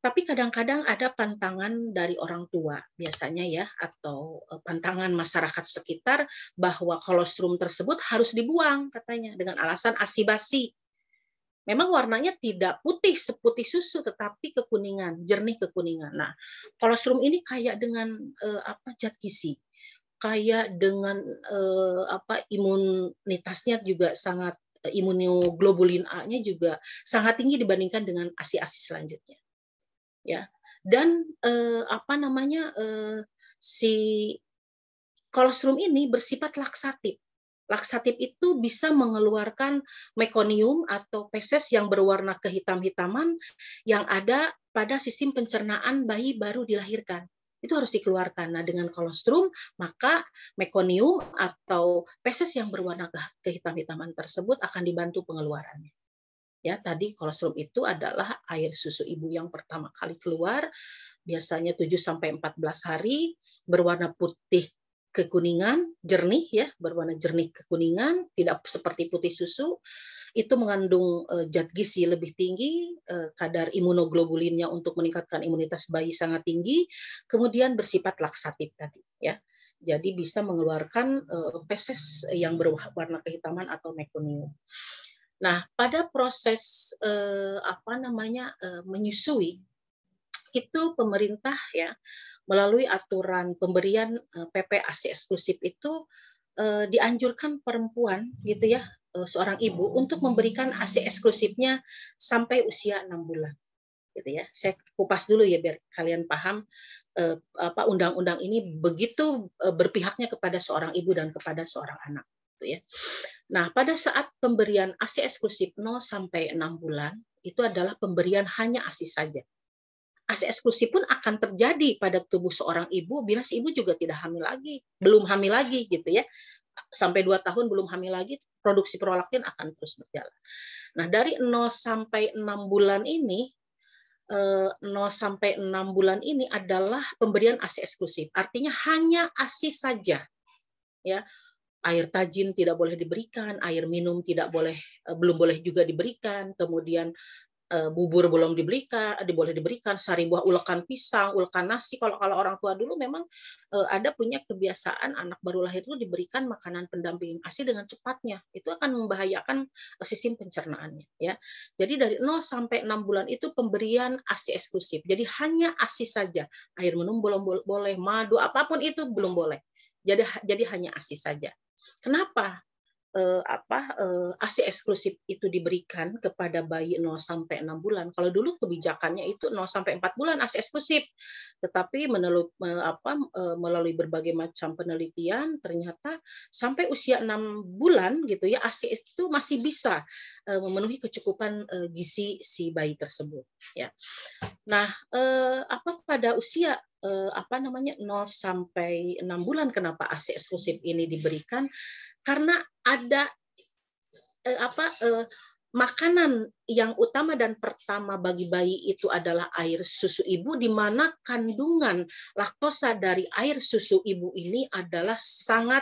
Tapi kadang-kadang ada pantangan dari orang tua biasanya ya, atau pantangan masyarakat sekitar bahwa kolostrum tersebut harus dibuang katanya dengan alasan ASI basi. Memang warnanya tidak putih seputih susu, tetapi kekuningan, jernih kekuningan. Nah, kolostrum ini kayak dengan zat gizi, kayak dengan imunitasnya juga sangat, imunoglobulin A-nya juga sangat tinggi dibandingkan dengan ASI-ASI selanjutnya. Ya, dan si kolostrum ini bersifat laksatif. Laksatif itu bisa mengeluarkan mekonium atau feses yang berwarna kehitam-hitaman yang ada pada sistem pencernaan bayi baru dilahirkan. Itu harus dikeluarkan. Nah, dengan kolostrum, maka mekonium atau feses yang berwarna kehitam-hitaman tersebut akan dibantu pengeluarannya. Ya, tadi kolostrum itu adalah air susu ibu yang pertama kali keluar, biasanya 7 sampai 14 hari, berwarna putih kekuningan, jernih ya, berwarna jernih kekuningan, tidak seperti putih susu. Itu mengandung zat gizi lebih tinggi, kadar imunoglobulinnya untuk meningkatkan imunitas bayi sangat tinggi, kemudian bersifat laksatif tadi ya. Jadi bisa mengeluarkan feses yang berwarna kehitaman atau mekonium. Nah, pada proses menyusui itu pemerintah ya melalui aturan pemberian PP ASI eksklusif itu dianjurkan perempuan gitu ya, seorang ibu untuk memberikan ASI eksklusifnya sampai usia 6 bulan gitu ya. Saya kupas dulu ya biar kalian paham undang-undang ini begitu berpihaknya kepada seorang ibu dan kepada seorang anak gitu ya. Nah, pada saat pemberian ASI eksklusif 0 sampai 6 bulan itu adalah pemberian hanya ASI saja. ASI eksklusif pun akan terjadi pada tubuh seorang ibu bila si ibu juga tidak hamil lagi, belum hamil lagi gitu ya. Sampai 2 tahun belum hamil lagi, produksi prolaktin akan terus berjalan. Nah, dari 0 sampai 6 bulan ini 0 sampai 6 bulan ini adalah pemberian ASI eksklusif. Artinya hanya ASI saja. Ya. Air tajin tidak boleh diberikan, air minum belum boleh juga diberikan, kemudian bubur belum boleh diberikan, sari buah, ulekan pisang, ulekan nasi. Kalau orang tua dulu memang ada punya kebiasaan anak baru lahir itu diberikan makanan pendamping ASI dengan cepatnya. Itu akan membahayakan sistem pencernaannya ya. Jadi dari 0 sampai 6 bulan itu pemberian ASI eksklusif. Jadi hanya ASI saja. Air minum belum boleh, madu apapun itu belum boleh. Jadi hanya ASI saja. Kenapa ASI eksklusif itu diberikan kepada bayi 0 sampai 6 bulan? Kalau dulu kebijakannya itu 0 sampai 4 bulan ASI eksklusif. Tetapi melalui berbagai macam penelitian ternyata sampai usia 6 bulan gitu ya, ASI itu masih bisa memenuhi kecukupan gizi si bayi tersebut ya. Nah, pada usia 0 sampai 6 bulan kenapa ASI eksklusif ini diberikan? Karena ada makanan yang utama dan pertama bagi bayi itu adalah air susu ibu, di mana kandungan laktosa dari air susu ibu ini adalah sangat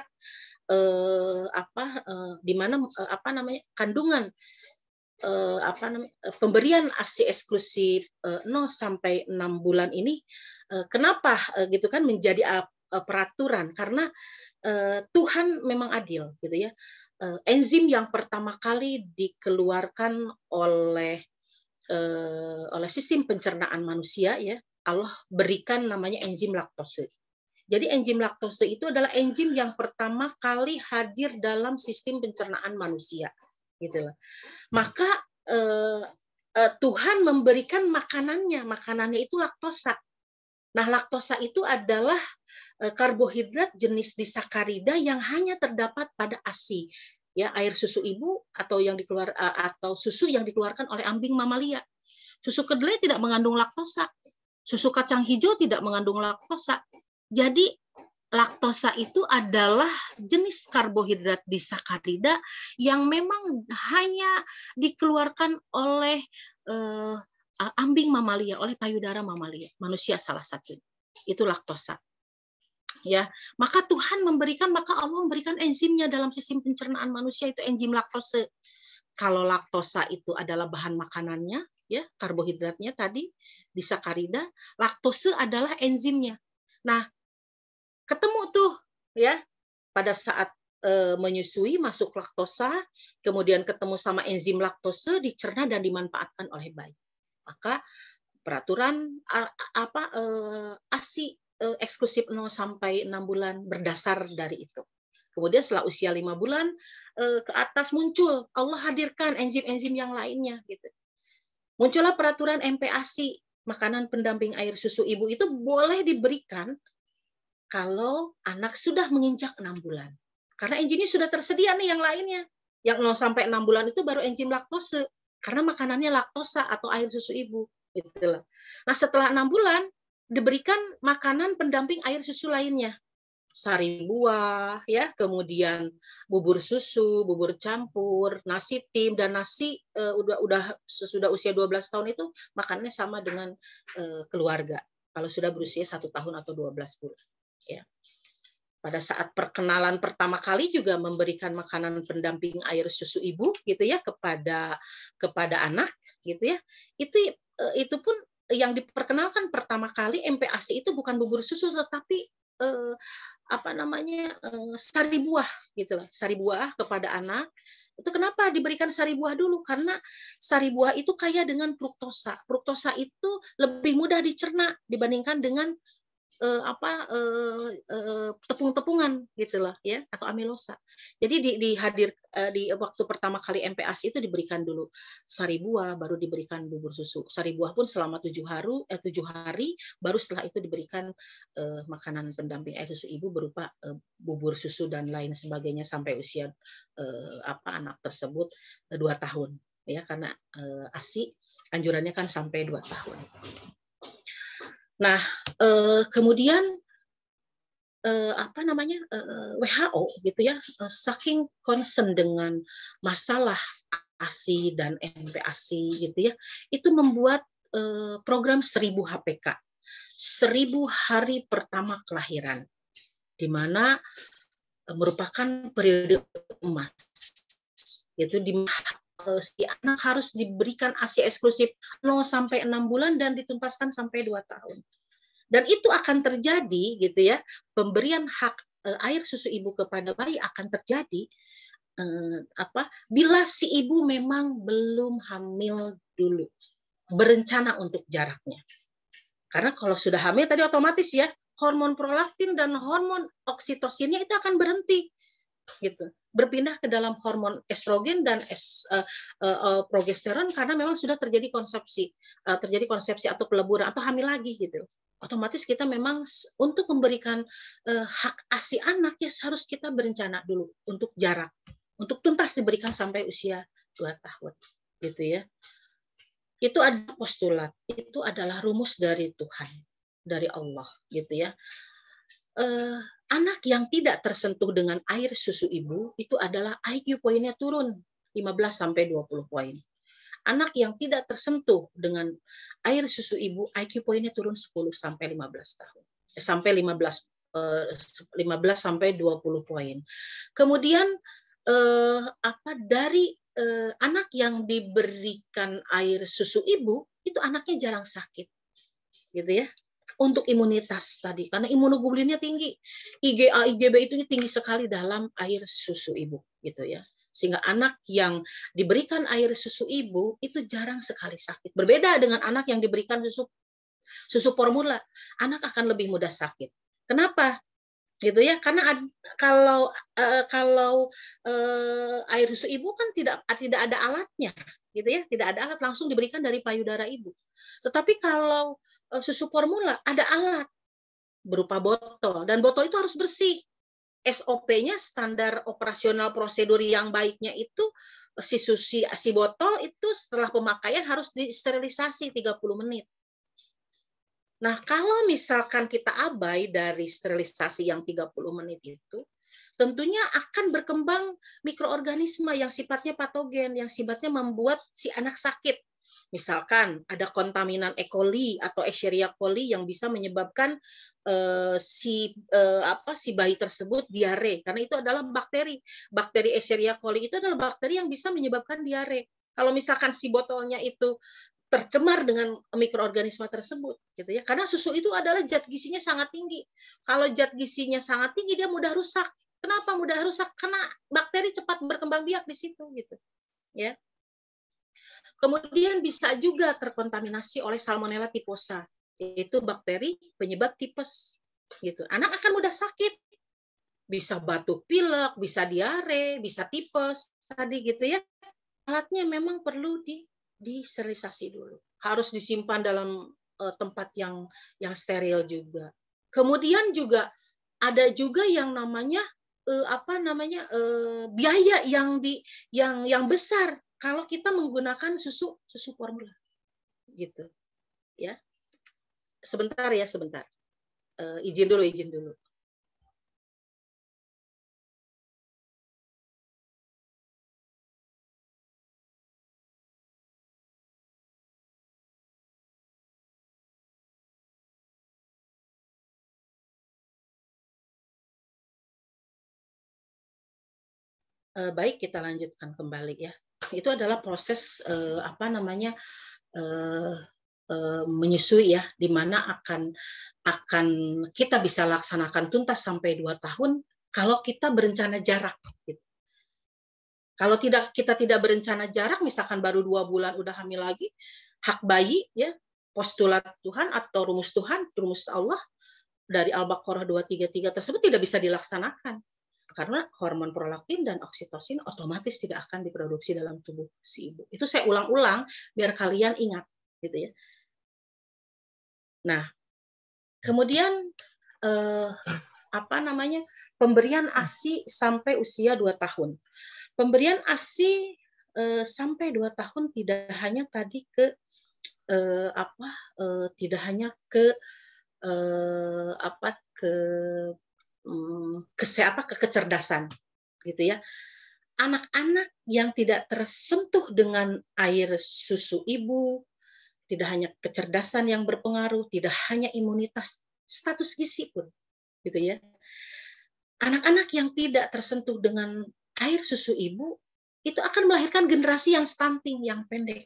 di mana kandungan pemberian ASI eksklusif 0 sampai 6 bulan ini kenapa gitu kan menjadi peraturan, karena Tuhan memang adil gitu ya. Enzim yang pertama kali dikeluarkan oleh sistem pencernaan manusia ya, Allah berikan namanya enzim laktose. Jadi enzim laktose itu adalah enzim yang pertama kali hadir dalam sistem pencernaan manusia gitu loh. Maka Tuhan memberikan makanannya itu laktosa. Nah, laktosa itu adalah karbohidrat jenis disakarida yang hanya terdapat pada ASI, ya, air susu ibu atau susu yang dikeluarkan oleh ambing mamalia. Susu kedelai tidak mengandung laktosa. Susu kacang hijau tidak mengandung laktosa. Jadi laktosa itu adalah jenis karbohidrat disakarida yang memang hanya dikeluarkan oleh ambing mamalia, oleh payudara mamalia, manusia salah satunya. Itu laktosa. Ya, maka Allah memberikan enzimnya dalam sistem pencernaan manusia, itu enzim laktose. Kalau laktosa itu adalah bahan makanannya, ya, karbohidratnya tadi disakarida, laktose adalah enzimnya. Nah, ketemu tuh ya pada saat menyusui masuk laktosa, kemudian ketemu sama enzim laktose, dicerna dan dimanfaatkan oleh bayi. Maka peraturan ASI eksklusif 0 sampai 6 bulan berdasar dari itu. Kemudian setelah usia 5 bulan ke atas muncul, Allah hadirkan enzim-enzim yang lainnya gitu. Muncullah peraturan MPASI, makanan pendamping air susu ibu itu boleh diberikan kalau anak sudah menginjak 6 bulan. Karena enzimnya sudah tersedia nih yang lainnya. Yang 0 sampai 6 bulan itu baru enzim laktose. Karena makanannya laktosa atau air susu ibu. Itulah. Nah, setelah 6 bulan diberikan makanan pendamping air susu lainnya. Sari buah, ya, kemudian bubur susu, bubur campur, nasi tim, dan nasi sudah usia 12 tahun itu makannya sama dengan keluarga. Kalau sudah berusia 1 tahun atau 12 bulan. Ya. Pada saat perkenalan pertama kali juga memberikan makanan pendamping air susu ibu gitu ya kepada anak gitu ya. Itu pun yang diperkenalkan pertama kali MPASI itu bukan bubur susu tetapi sari buah gitu loh. Sari buah kepada anak. Itu kenapa diberikan sari buah dulu? Karena sari buah itu kaya dengan fruktosa. Fruktosa itu lebih mudah dicerna dibandingkan dengan tepung-tepungan gitu loh ya, atau amilosa. Jadi di waktu pertama kali MPASI itu diberikan dulu sari buah, baru diberikan bubur susu. Sari buah pun selama 7 hari, baru setelah itu diberikan makanan pendamping air susu ibu berupa bubur susu dan lain sebagainya sampai usia anak tersebut 2 tahun ya, karena ASI anjurannya kan sampai 2 tahun. Nah, kemudian WHO gitu ya, saking concern dengan masalah ASI dan MPASI gitu ya, itu membuat program 1000 HPK, 1000 hari pertama kelahiran, di mana merupakan periode emas. Itu di si anak harus diberikan ASI eksklusif 0 sampai 6 bulan dan dituntaskan sampai 2 tahun. Dan itu akan terjadi gitu ya, pemberian hak air susu ibu kepada bayi akan terjadi bila si ibu memang belum hamil dulu, berencana untuk jaraknya. Karena kalau sudah hamil tadi otomatis ya, hormon prolaktin dan hormon oksitosinnya itu akan berhenti gitu, berpindah ke dalam hormon estrogen dan progesteron karena memang sudah terjadi konsepsi atau peleburan atau hamil lagi gitu. Otomatis kita memang untuk memberikan hak ASI anak ya harus kita berencana dulu untuk jarak, untuk tuntas diberikan sampai usia 2 tahun gitu ya. Itu ada postulat, itu adalah rumus dari Tuhan, dari Allah gitu ya. Anak yang tidak tersentuh dengan air susu ibu itu adalah IQ poinnya turun 15 sampai 20 poin. Anak yang tidak tersentuh dengan air susu ibu IQ poinnya turun 10 sampai 15 tahun. Sampai 15 sampai 20 poin. Kemudian dari anak yang diberikan air susu ibu itu anaknya jarang sakit. Gitu ya. Untuk imunitas tadi, karena imunoglobulinnya tinggi, IgA, IgB itu tinggi sekali dalam air susu ibu, gitu ya. Sehingga anak yang diberikan air susu ibu itu jarang sekali sakit. Berbeda dengan anak yang diberikan susu formula, anak akan lebih mudah sakit. Kenapa? Gitu ya, karena kalau air susu ibu kan tidak ada alatnya, gitu ya, tidak ada alat, langsung diberikan dari payudara ibu. Tetapi kalau susu formula ada alat berupa botol, dan botol itu harus bersih. SOP-nya, standar operasional prosedur yang baiknya itu si botol itu setelah pemakaian harus disterilisasi 30 menit. Nah, kalau misalkan kita abai dari sterilisasi yang 30 menit itu, tentunya akan berkembang mikroorganisme yang sifatnya patogen, yang sifatnya membuat si anak sakit. Misalkan ada kontaminan E. coli atau Escherichia coli yang bisa menyebabkan si bayi tersebut diare, karena itu adalah bakteri. Bakteri Escherichia coli itu adalah bakteri yang bisa menyebabkan diare. Kalau misalkan si botolnya itu tercemar dengan mikroorganisme tersebut, gitu ya. Karena susu itu adalah zat gizinya sangat tinggi. Kalau zat gizinya sangat tinggi, dia mudah rusak. Kenapa mudah rusak? Karena bakteri cepat berkembang biak di situ, gitu. Ya. Kemudian bisa juga terkontaminasi oleh Salmonella typhosa, yaitu bakteri penyebab tipes, gitu. Anak akan mudah sakit, bisa batuk pilek, bisa diare, bisa tipes, tadi gitu ya. Alatnya memang perlu disterilisasi dulu. Harus disimpan dalam tempat yang steril juga. Kemudian juga ada juga yang namanya biaya yang besar kalau kita menggunakan susu formula, gitu ya. Sebentar. Izin dulu. Baik, kita lanjutkan kembali ya. Itu adalah proses menyusui ya, di mana akan kita bisa laksanakan tuntas sampai 2 tahun kalau kita berencana jarak. Gitu. Kalau kita tidak berencana jarak, misalkan baru 2 bulan udah hamil lagi, hak bayi ya, postulat Tuhan atau rumus Tuhan, rumus Allah dari Al-Baqarah 233 tersebut tidak bisa dilaksanakan. Karena hormon prolaktin dan oksitosin otomatis tidak akan diproduksi dalam tubuh si ibu. Itu saya ulang-ulang biar kalian ingat, gitu ya. Nah, kemudian pemberian ASI sampai usia 2 tahun. Pemberian ASI sampai 2 tahun tidak hanya tadi tidak hanya ke kecerdasan, gitu ya. Anak-anak yang tidak tersentuh dengan air susu ibu, tidak hanya kecerdasan yang berpengaruh, tidak hanya imunitas, status gizi pun, gitu ya. Anak-anak yang tidak tersentuh dengan air susu ibu itu akan melahirkan generasi yang stunting, yang pendek,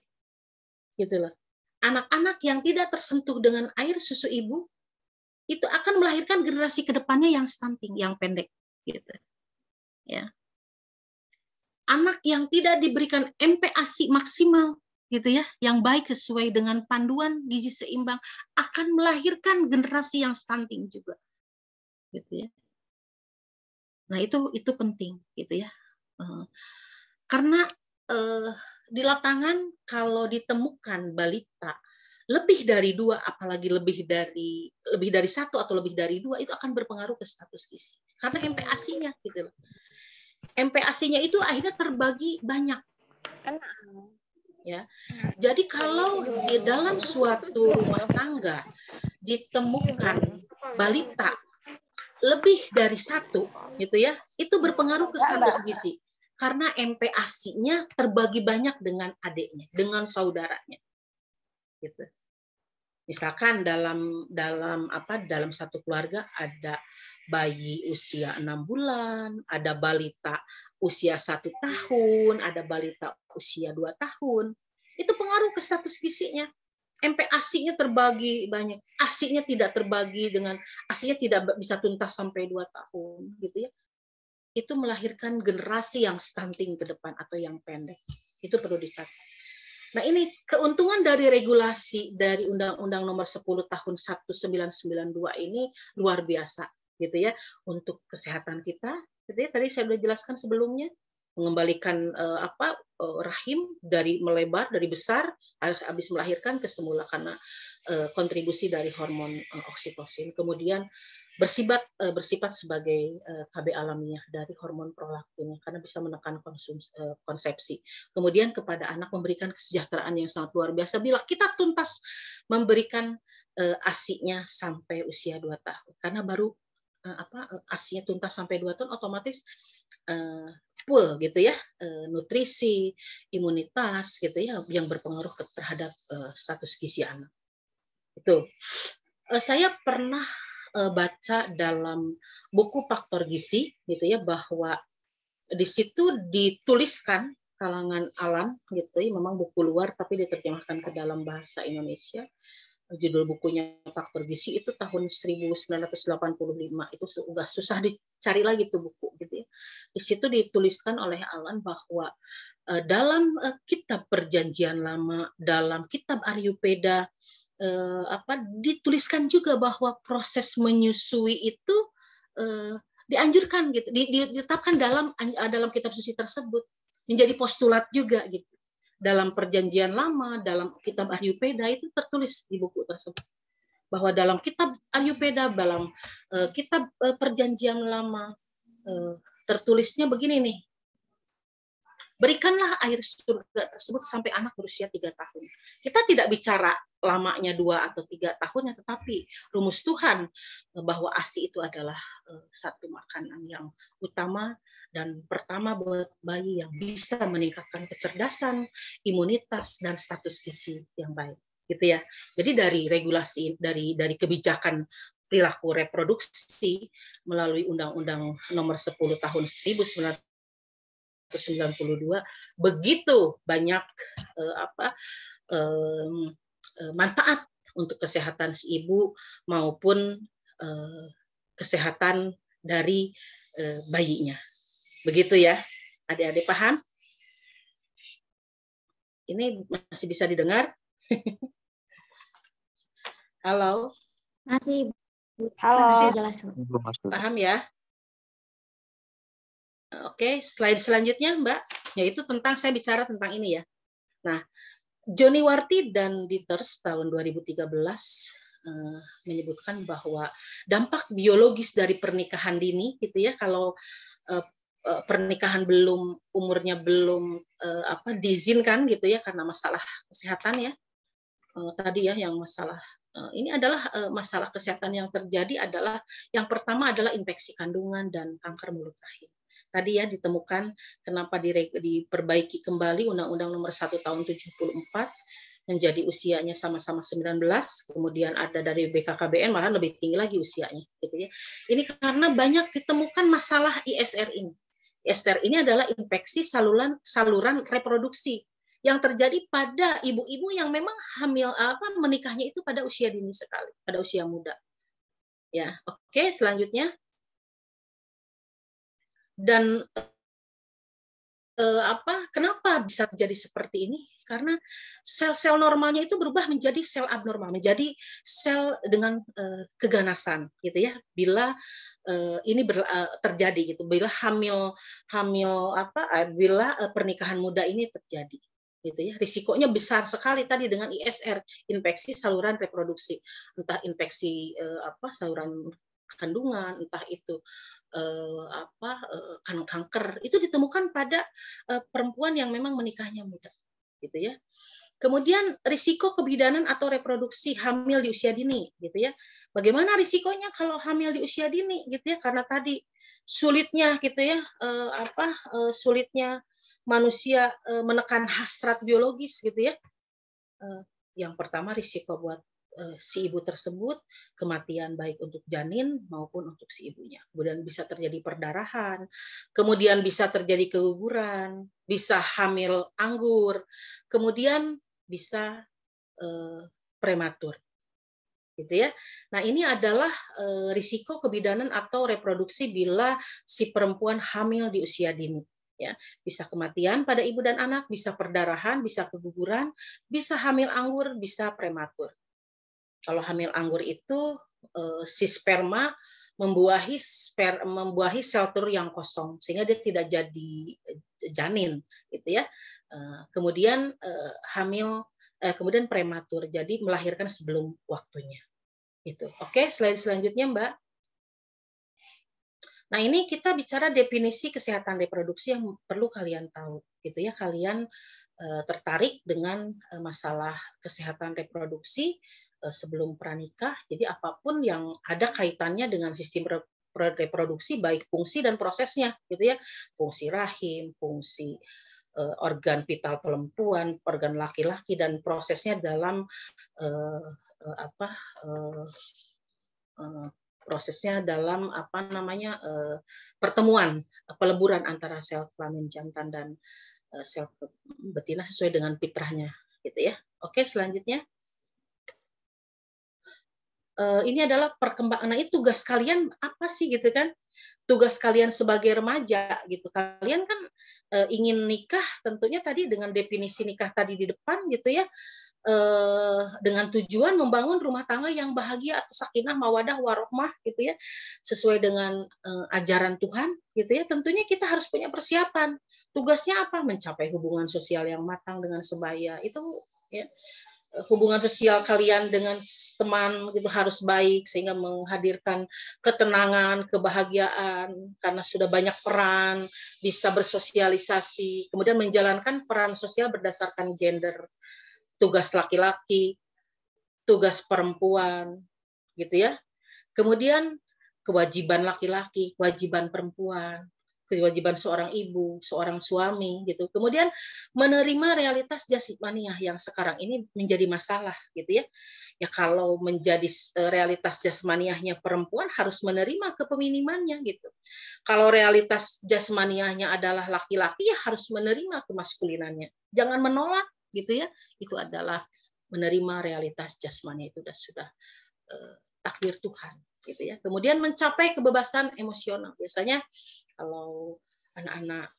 gitu loh. Anak-anak yang tidak tersentuh dengan air susu ibu itu akan melahirkan generasi kedepannya yang stunting, yang pendek, gitu. Ya. Anak yang tidak diberikan MPASI maksimal, gitu ya, yang baik sesuai dengan panduan gizi seimbang akan melahirkan generasi yang stunting juga, gitu ya. Nah itu penting, gitu ya. Karena di lapangan kalau ditemukan balita lebih dari 2, apalagi lebih dari 1 atau lebih dari 2, itu akan berpengaruh ke status gizi. Karena MPASI-nya, gitu loh. MPASI-nya itu akhirnya terbagi banyak. Ya. Jadi kalau di dalam suatu rumah tangga ditemukan balita lebih dari 1, gitu ya, itu berpengaruh ke status gizi. Karena MPASI-nya terbagi banyak dengan adiknya, dengan saudaranya. Gitu. Misalkan dalam satu keluarga ada bayi usia 6 bulan, ada balita usia 1 tahun, ada balita usia 2 tahun. Itu pengaruh ke status gizinya. MPASI-nya terbagi banyak, ASI-nya tidak terbagi dengan, ASI-nya tidak bisa tuntas sampai 2 tahun, gitu ya. Itu melahirkan generasi yang stunting ke depan atau yang pendek. Itu perlu dicatat. Nah, ini keuntungan dari regulasi dari Undang-Undang Nomor 10 Tahun 1992 ini luar biasa, gitu ya, untuk kesehatan kita. Gitu ya, tadi saya sudah jelaskan sebelumnya, mengembalikan rahim dari melebar, dari besar, habis melahirkan ke semula karena kontribusi dari hormon oksitosin. Kemudian bersifat sebagai KB alamiah dari hormon prolaktin karena bisa menekan konsepsi. Kemudian kepada anak memberikan kesejahteraan yang sangat luar biasa bila kita tuntas memberikan ASI-nya sampai usia 2 tahun. Karena baru ASI-nya tuntas sampai 2 tahun, otomatis full gitu ya, nutrisi, imunitas gitu ya, yang berpengaruh terhadap status gizi anak. Itu saya pernah baca dalam buku Faktor Gizi gitu ya, bahwa di situ dituliskan kalangan alam gitu ya, memang buku luar tapi diterjemahkan ke dalam bahasa Indonesia. Judul bukunya Faktor Gizi itu tahun 1985, itu sudah susah dicari lagi tuh buku gitu ya. Di situ dituliskan oleh Alan bahwa dalam kitab Perjanjian Lama, dalam kitab Aryupeda, dituliskan juga bahwa proses menyusui itu dianjurkan gitu, ditetapkan dalam kitab suci tersebut, menjadi postulat juga gitu. Dalam Perjanjian Lama, dalam kitab Aryupeda itu tertulis di buku tersebut bahwa dalam kitab Aryupeda, dalam kitab Perjanjian Lama tertulisnya begini nih: berikanlah air surga tersebut sampai anak berusia 3 tahun. Kita tidak bicara lamanya 2 atau 3 tahunnya, tetapi rumus Tuhan bahwa ASI itu adalah satu makanan yang utama dan pertama buat bayi yang bisa meningkatkan kecerdasan, imunitas, dan status gizi yang baik. Gitu ya. Jadi dari regulasi, dari kebijakan perilaku reproduksi melalui Undang-Undang Nomor 10 Tahun 1992, begitu banyak manfaat untuk kesehatan si ibu maupun kesehatan dari bayinya. Begitu ya, adik-adik paham? Ini masih bisa didengar? Halo? Masih. Halo. Masih jelas. Paham ya? Oke, slide selanjutnya Mbak, yaitu tentang, saya bicara tentang ini ya. Nah, Johnny Warti dan Dieters tahun 2013 menyebutkan bahwa dampak biologis dari pernikahan dini gitu ya, kalau pernikahan umurnya belum diizinkan gitu ya karena masalah kesehatan ya, tadi ya yang masalah ini adalah masalah kesehatan yang terjadi adalah yang pertama adalah infeksi kandungan dan kanker mulut rahim. Tadi ya ditemukan kenapa diperbaiki kembali Undang-Undang Nomor 1 Tahun 74 menjadi usianya sama-sama 19, kemudian ada dari BKKBN malah lebih tinggi lagi usianya gitu ya. Ini karena banyak ditemukan masalah ISR ini. ISR ini adalah infeksi saluran reproduksi yang terjadi pada ibu-ibu yang memang hamil menikahnya itu pada usia dini sekali, pada usia muda. Ya, oke, selanjutnya. Dan kenapa bisa terjadi seperti ini? Karena sel-sel normalnya itu berubah menjadi sel abnormal, menjadi sel dengan keganasan, gitu ya. Bila ini terjadi gitu, bila bila pernikahan muda ini terjadi, gitu ya. Risikonya besar sekali tadi dengan ISR, infeksi saluran reproduksi, entah infeksi saluran kandungan, entah itu kanker, itu ditemukan pada perempuan yang memang menikahnya muda, gitu ya. Kemudian risiko kebidanan atau reproduksi hamil di usia dini, gitu ya. Bagaimana risikonya kalau hamil di usia dini, gitu ya? Karena tadi sulitnya, gitu ya, sulitnya manusia menekan hasrat biologis, gitu ya. Yang pertama risiko buat si ibu tersebut, kematian baik untuk janin maupun untuk si ibunya. Kemudian bisa terjadi perdarahan, kemudian bisa terjadi keguguran, bisa hamil anggur, kemudian bisa prematur. Gitu ya. Nah, ini adalah risiko kebidanan atau reproduksi bila si perempuan hamil di usia dini. Ya, bisa kematian pada ibu dan anak, bisa perdarahan, bisa keguguran, bisa hamil anggur, bisa prematur. Kalau hamil anggur itu si sperma membuahi sel telur yang kosong sehingga dia tidak jadi janin, gitu ya. Kemudian kemudian prematur, jadi melahirkan sebelum waktunya. Gitu. Oke, slide selanjutnya, Mbak. Nah, ini kita bicara definisi kesehatan reproduksi yang perlu kalian tahu, gitu ya. Kalian tertarik dengan masalah kesehatan reproduksi, sebelum pranikah. Jadi apapun yang ada kaitannya dengan sistem reproduksi, baik fungsi dan prosesnya, gitu ya, fungsi rahim, fungsi organ vital perempuan, organ laki-laki, dan prosesnya dalam prosesnya dalam pertemuan peleburan antara sel kelamin jantan dan sel betina sesuai dengan fitrahnya, gitu ya. Oke, selanjutnya. Ini adalah perkembangan. Nah, itu tugas kalian apa sih, gitu kan? Tugas kalian sebagai remaja, gitu. Kalian kan ingin nikah, tentunya tadi dengan definisi nikah tadi di depan, gitu ya, dengan tujuan membangun rumah tangga yang bahagia atau sakinah mawadah warohmah, gitu ya, sesuai dengan ajaran Tuhan, gitu ya. Tentunya kita harus punya persiapan. Tugasnya apa? Mencapai hubungan sosial yang matang dengan sebaya. Itu ya, hubungan sosial kalian dengan teman itu harus baik sehingga menghadirkan ketenangan, kebahagiaan karena sudah banyak peran, bisa bersosialisasi, kemudian menjalankan peran sosial berdasarkan gender, tugas laki-laki, tugas perempuan, gitu ya. Kemudian kewajiban laki-laki, kewajiban perempuan, kewajiban seorang ibu, seorang suami, gitu. Kemudian menerima realitas jasmaniah yang sekarang ini menjadi masalah, gitu ya. Ya kalau menjadi realitas jasmaniahnya perempuan harus menerima kepeminimannya, gitu. Kalau realitas jasmaniahnya adalah laki-laki ya harus menerima kemaskulinannya. Jangan menolak, gitu ya. Itu adalah menerima realitas jasmani, itu sudah takdir Tuhan, gitu ya. Kemudian mencapai kebebasan emosional. Biasanya kalau anak-anak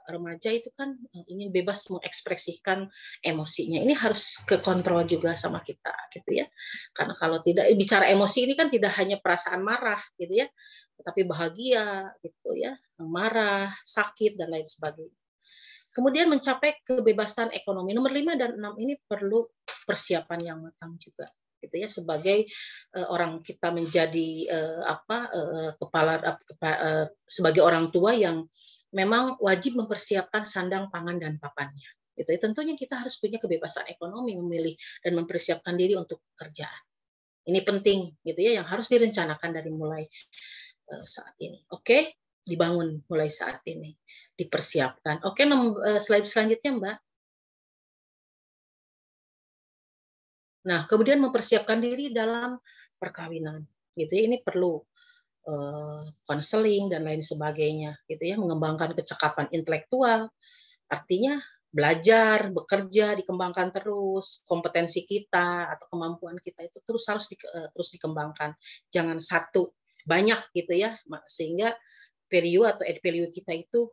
remaja itu kan ingin bebas mengekspresikan emosinya. Ini harus kekontrol juga sama kita, gitu ya. Karena kalau tidak, bicara emosi ini kan tidak hanya perasaan marah, gitu ya, tetapi bahagia, gitu ya, marah, sakit dan lain sebagainya. Kemudian mencapai kebebasan ekonomi. Nomor 5 dan 6 ini perlu persiapan yang matang juga, gitu ya, sebagai orang kita menjadi sebagai orang tua yang memang wajib mempersiapkan sandang, pangan, dan papannya. Gitu ya. Tentunya kita harus punya kebebasan ekonomi, memilih dan mempersiapkan diri untuk pekerjaan. Ini penting, gitu ya, yang harus direncanakan dari mulai saat ini. Oke, dibangun mulai saat ini, dipersiapkan. Oke, slide selanjutnya, Mbak. Nah, kemudian mempersiapkan diri dalam perkawinan, gitu ya. Ini perlu konseling dan lain sebagainya, gitu ya. Mengembangkan kecakapan intelektual, artinya belajar, bekerja, dikembangkan terus, kompetensi kita atau kemampuan kita itu harus terus dikembangkan. Jangan satu, banyak, gitu ya, sehingga value atau add value kita itu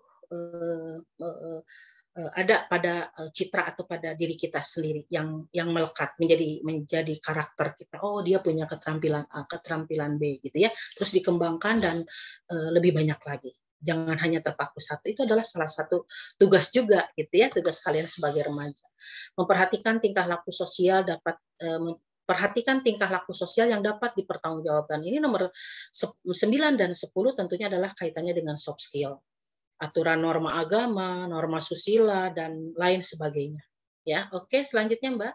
ada pada citra atau pada diri kita sendiri yang melekat menjadi karakter kita. Oh, dia punya keterampilan A, keterampilan B, gitu ya. Terus dikembangkan dan lebih banyak lagi. Jangan hanya terpaku satu. Itu adalah salah satu tugas juga, gitu ya, tugas kalian sebagai remaja. Memperhatikan tingkah laku sosial perhatikan tingkah laku sosial yang dapat dipertanggungjawabkan. Ini nomor 9 dan 10 tentunya adalah kaitannya dengan soft skill. Aturan norma agama, norma susila, dan lain sebagainya. Ya, oke, selanjutnya, Mbak.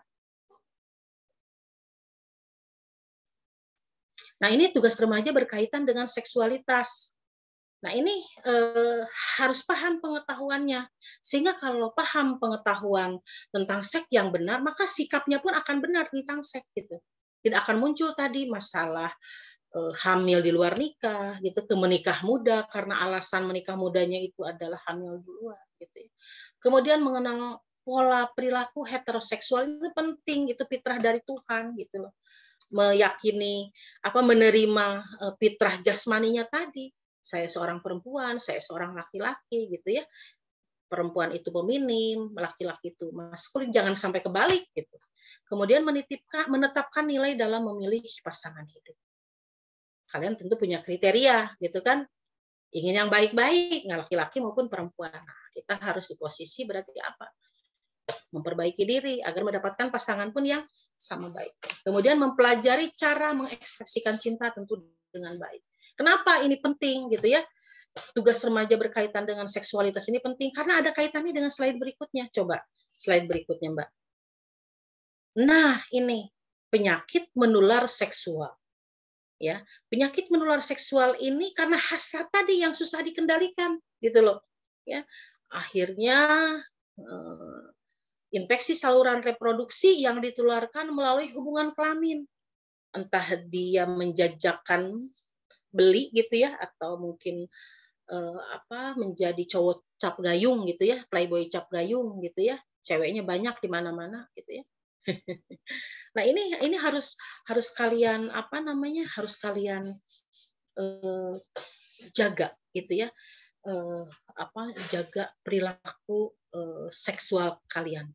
Nah, ini tugas remaja berkaitan dengan seksualitas. Nah, ini harus paham pengetahuannya. Sehingga kalau paham pengetahuan tentang seks yang benar, maka sikapnya pun akan benar tentang seks, gitu. Tidak akan muncul tadi masalah hamil di luar nikah, gitu, ke menikah muda karena alasan menikah mudanya itu adalah hamil duluan, gitu. Kemudian mengenal pola perilaku heteroseksual itu penting, itu fitrah dari Tuhan, gitu loh. Meyakini menerima fitrah jasmaninya tadi. Saya seorang perempuan, saya seorang laki-laki, gitu ya. Perempuan itu feminim, laki-laki itu maskulin, jangan sampai kebalik, gitu. Kemudian menetapkan nilai dalam memilih pasangan hidup. Kalian tentu punya kriteria, gitu kan? Ingin yang baik-baik, nggak laki-laki maupun perempuan. Nah, kita harus di posisi berarti apa? Memperbaiki diri agar mendapatkan pasangan pun yang sama baik. Kemudian mempelajari cara mengekspresikan cinta tentu dengan baik. Kenapa ini penting, gitu ya? Tugas remaja berkaitan dengan seksualitas ini penting karena ada kaitannya dengan slide berikutnya. Coba slide berikutnya, Mbak. Nah, ini penyakit menular seksual. Ya, penyakit menular seksual ini karena hasrat tadi yang susah dikendalikan, gitu loh. Ya, akhirnya infeksi saluran reproduksi yang ditularkan melalui hubungan kelamin, entah dia menjajakan beli gitu ya, atau mungkin menjadi cowok cap gayung gitu ya, playboy cap gayung gitu ya, ceweknya banyak di mana-mana gitu ya. Nah ini harus kalian harus kalian jaga gitu ya, jaga perilaku seksual kalian,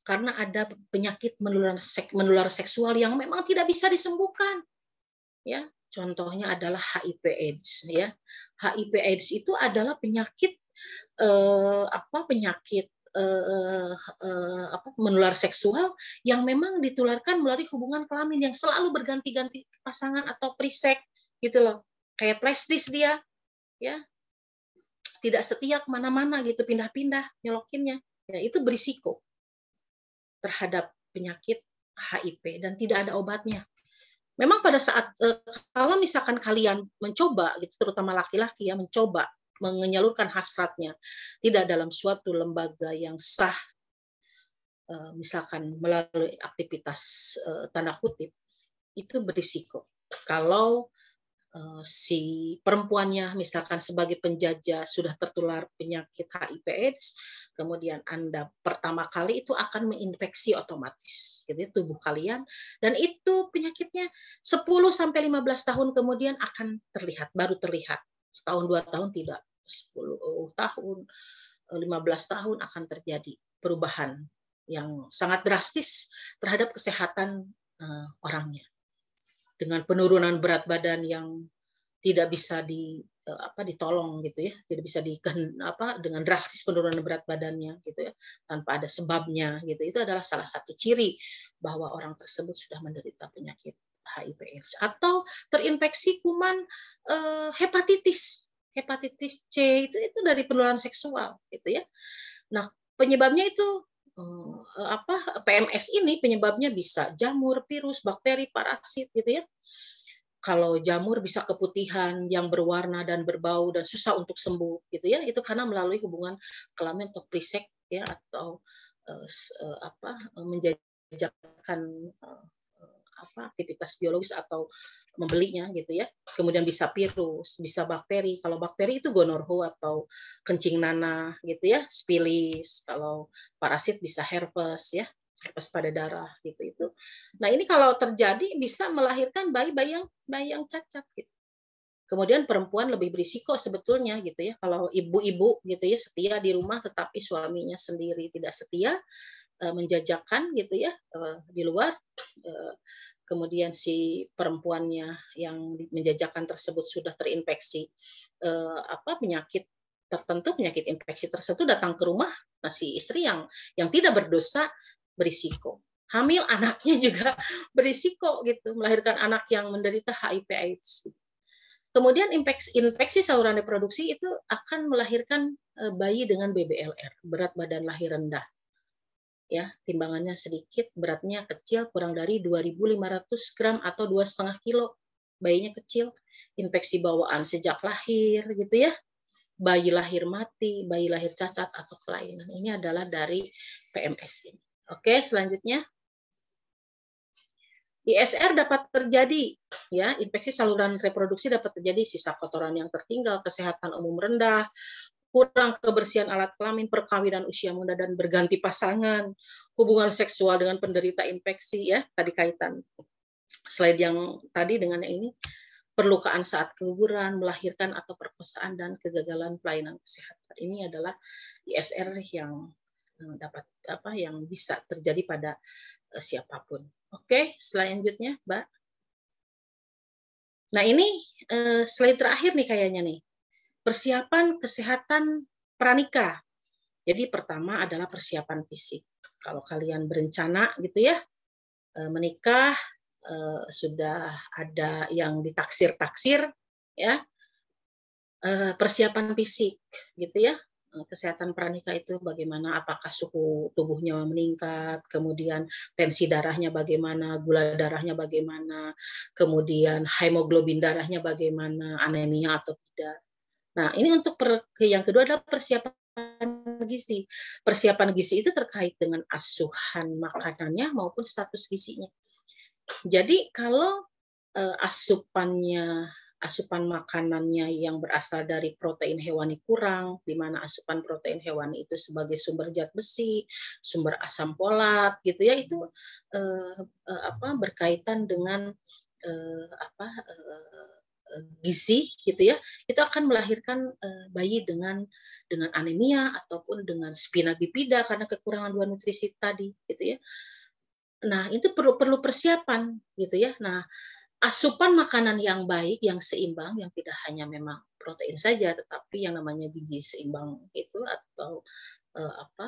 karena ada penyakit menular seksual yang memang tidak bisa disembuhkan ya. Contohnya adalah HIV/AIDS ya. HIV/AIDS itu adalah penyakit menular seksual yang memang ditularkan melalui hubungan kelamin yang selalu berganti-ganti pasangan atau pre-sex gitu loh. Kayak plastis dia ya. Tidak setia kemana-mana gitu, pindah-pindah nyelokinnya. Ya, itu berisiko terhadap penyakit HIV dan tidak ada obatnya. Memang pada saat kalau misalkan kalian mencoba gitu, terutama laki-laki ya, mencoba menyalurkan hasratnya tidak dalam suatu lembaga yang sah, misalkan melalui aktivitas tanda kutip, itu berisiko. Kalau si perempuannya misalkan sebagai penjajah sudah tertular penyakit HIV/AIDS, kemudian Anda pertama kali itu akan menginfeksi otomatis gitu, tubuh kalian, dan itu penyakitnya 10-15 tahun kemudian akan terlihat, baru terlihat. Setahun 2 tahun tidak, 10 tahun, 15 tahun akan terjadi perubahan yang sangat drastis terhadap kesehatan orangnya. Dengan penurunan berat badan yang tidak bisa ditolong gitu ya, tidak bisa dengan drastis penurunan berat badannya gitu ya, tanpa ada sebabnya gitu. Itu adalah salah satu ciri bahwa orang tersebut sudah menderita penyakit HIV/AIDS atau terinfeksi kuman hepatitis C itu dari penularan seksual gitu ya. Nah, penyebabnya itu PMS ini penyebabnya bisa jamur, virus, bakteri, parasit gitu ya. Kalau jamur bisa keputihan yang berwarna dan berbau dan susah untuk sembuh gitu ya, itu karena melalui hubungan kelamin atau pre-sex ya, atau menjajakan aktivitas biologis atau membelinya gitu ya. Kemudian bisa virus, bisa bakteri. Kalau bakteri itu gonorrhea atau kencing nanah gitu ya, spilis. Kalau parasit bisa herpes ya, herpes pada darah gitu itu. Nah, ini kalau terjadi bisa melahirkan bayi yang cacat gitu. Kemudian perempuan lebih berisiko sebetulnya gitu ya. Kalau ibu-ibu gitu ya setia di rumah tetapi suaminya sendiri tidak setia, menjajakan gitu ya di luar, kemudian si perempuannya yang menjajakan tersebut sudah terinfeksi penyakit tertentu, penyakit infeksi tersebut, datang ke rumah, nah si istri yang tidak berdosa berisiko. Hamil anaknya juga berisiko gitu, melahirkan anak yang menderita HIV/AIDS. Kemudian infeksi saluran reproduksi itu akan melahirkan bayi dengan BBLR, berat badan lahir rendah. Ya, timbangannya sedikit, beratnya kecil, kurang dari 2.500 gram atau 2,5 kilo. Bayinya kecil, infeksi bawaan sejak lahir gitu ya. Bayi lahir mati, bayi lahir cacat atau kelainan. Ini adalah dari PMS ini. Oke, selanjutnya. ISR dapat terjadi ya, infeksi saluran reproduksi dapat terjadi sisa kotoran yang tertinggal, kesehatan umum rendah, kurang kebersihan alat kelamin, perkawinan usia muda dan berganti pasangan, hubungan seksual dengan penderita infeksi ya, tadi kaitan slide yang tadi dengan yang ini, perlukaan saat keguguran, melahirkan atau perkosaan dan kegagalan pelayanan kesehatan. Ini adalah ISR yang dapat yang bisa terjadi pada siapapun. Oke, selanjutnya, Mbak. Nah, ini slide terakhir nih kayaknya nih. Persiapan kesehatan pranikah. Jadi pertama adalah persiapan fisik. Kalau kalian berencana gitu ya menikah, sudah ada yang ditaksir-taksir ya, persiapan fisik gitu ya. kesehatan pranikah itu bagaimana, apakah suhu tubuhnya meningkat, kemudian tensi darahnya bagaimana, gula darahnya bagaimana, kemudian hemoglobin darahnya bagaimana, anemia atau tidak. Nah, ini untuk yang kedua adalah persiapan gizi. Persiapan gizi itu terkait dengan asuhan makanannya maupun status gizinya. Jadi kalau asupan makanannya yang berasal dari protein hewani kurang, di mana asupan protein hewani itu sebagai sumber zat besi, sumber asam folat, gitu ya, itu berkaitan dengan gizi, gitu ya, itu akan melahirkan bayi dengan anemia ataupun dengan spina bifida karena kekurangan dua nutrisi tadi, gitu ya. Nah, itu perlu persiapan, gitu ya. Nah, asupan makanan yang baik, yang seimbang, yang tidak hanya memang protein saja, tetapi yang namanya gizi seimbang itu atau 4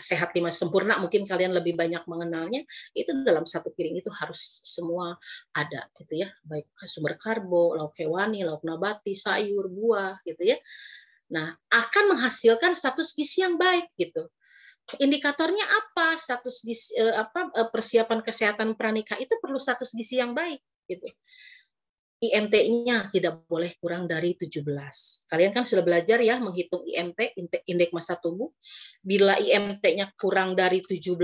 sehat 5 sempurna, mungkin kalian lebih banyak mengenalnya, itu dalam satu piring itu harus semua ada, gitu ya, baik sumber karbo, lauk hewani, lauk nabati, sayur, buah, gitu ya. Nah, akan menghasilkan status gizi yang baik, gitu. Indikatornya apa? Status gizi, persiapan kesehatan pranikah itu perlu status gizi yang baik, gitu. IMT-nya tidak boleh kurang dari 17. Kalian kan sudah belajar ya menghitung IMT, indeks massa tubuh. Bila IMT-nya kurang dari 17,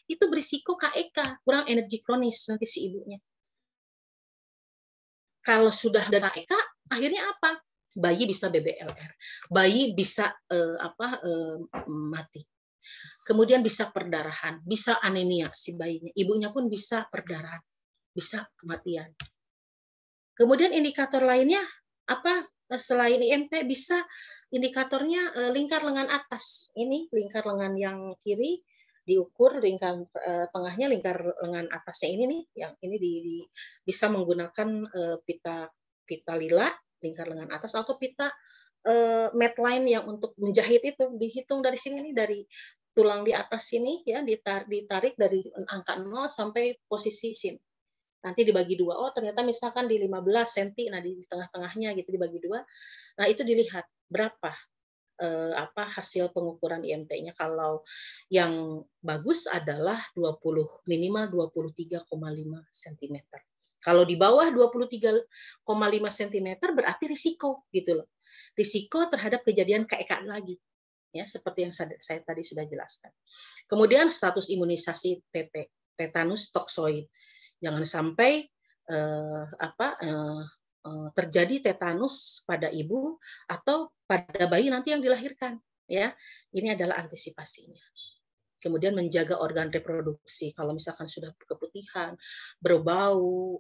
itu berisiko KEK, kurang energi kronis nanti si ibunya. Kalau sudah ada KEK, akhirnya apa? Bayi bisa BBLR, bayi bisa mati. Kemudian bisa perdarahan, bisa anemia si bayinya. Ibunya pun bisa perdarahan, bisa kematian. Kemudian indikator lainnya apa? Selain IMT bisa indikatornya lingkar lengan atas. Ini lingkar lengan yang kiri diukur, lingkar tengahnya lingkar lengan atasnya ini nih, yang ini bisa menggunakan pita lila lingkar lengan atas atau pita medline yang untuk menjahit itu, dihitung dari sini nih, dari tulang di atas sini ya, ditarik dari angka 0 sampai posisi sini. Nanti dibagi 2. Oh, ternyata misalkan di 15 cm, nah di tengah-tengahnya gitu dibagi 2. Nah, itu dilihat berapa hasil pengukuran IMT-nya. Kalau yang bagus adalah minimal 23,5 cm. Kalau di bawah 23,5 cm berarti risiko gitu loh. Risiko terhadap kejadian KEK lagi. Ya, seperti yang saya tadi sudah jelaskan. Kemudian status imunisasi tetanus toksoid. Jangan sampai terjadi tetanus pada ibu atau pada bayi nanti yang dilahirkan. Ya, ini adalah antisipasinya. Kemudian menjaga organ reproduksi. Kalau misalkan sudah keputihan, berbau,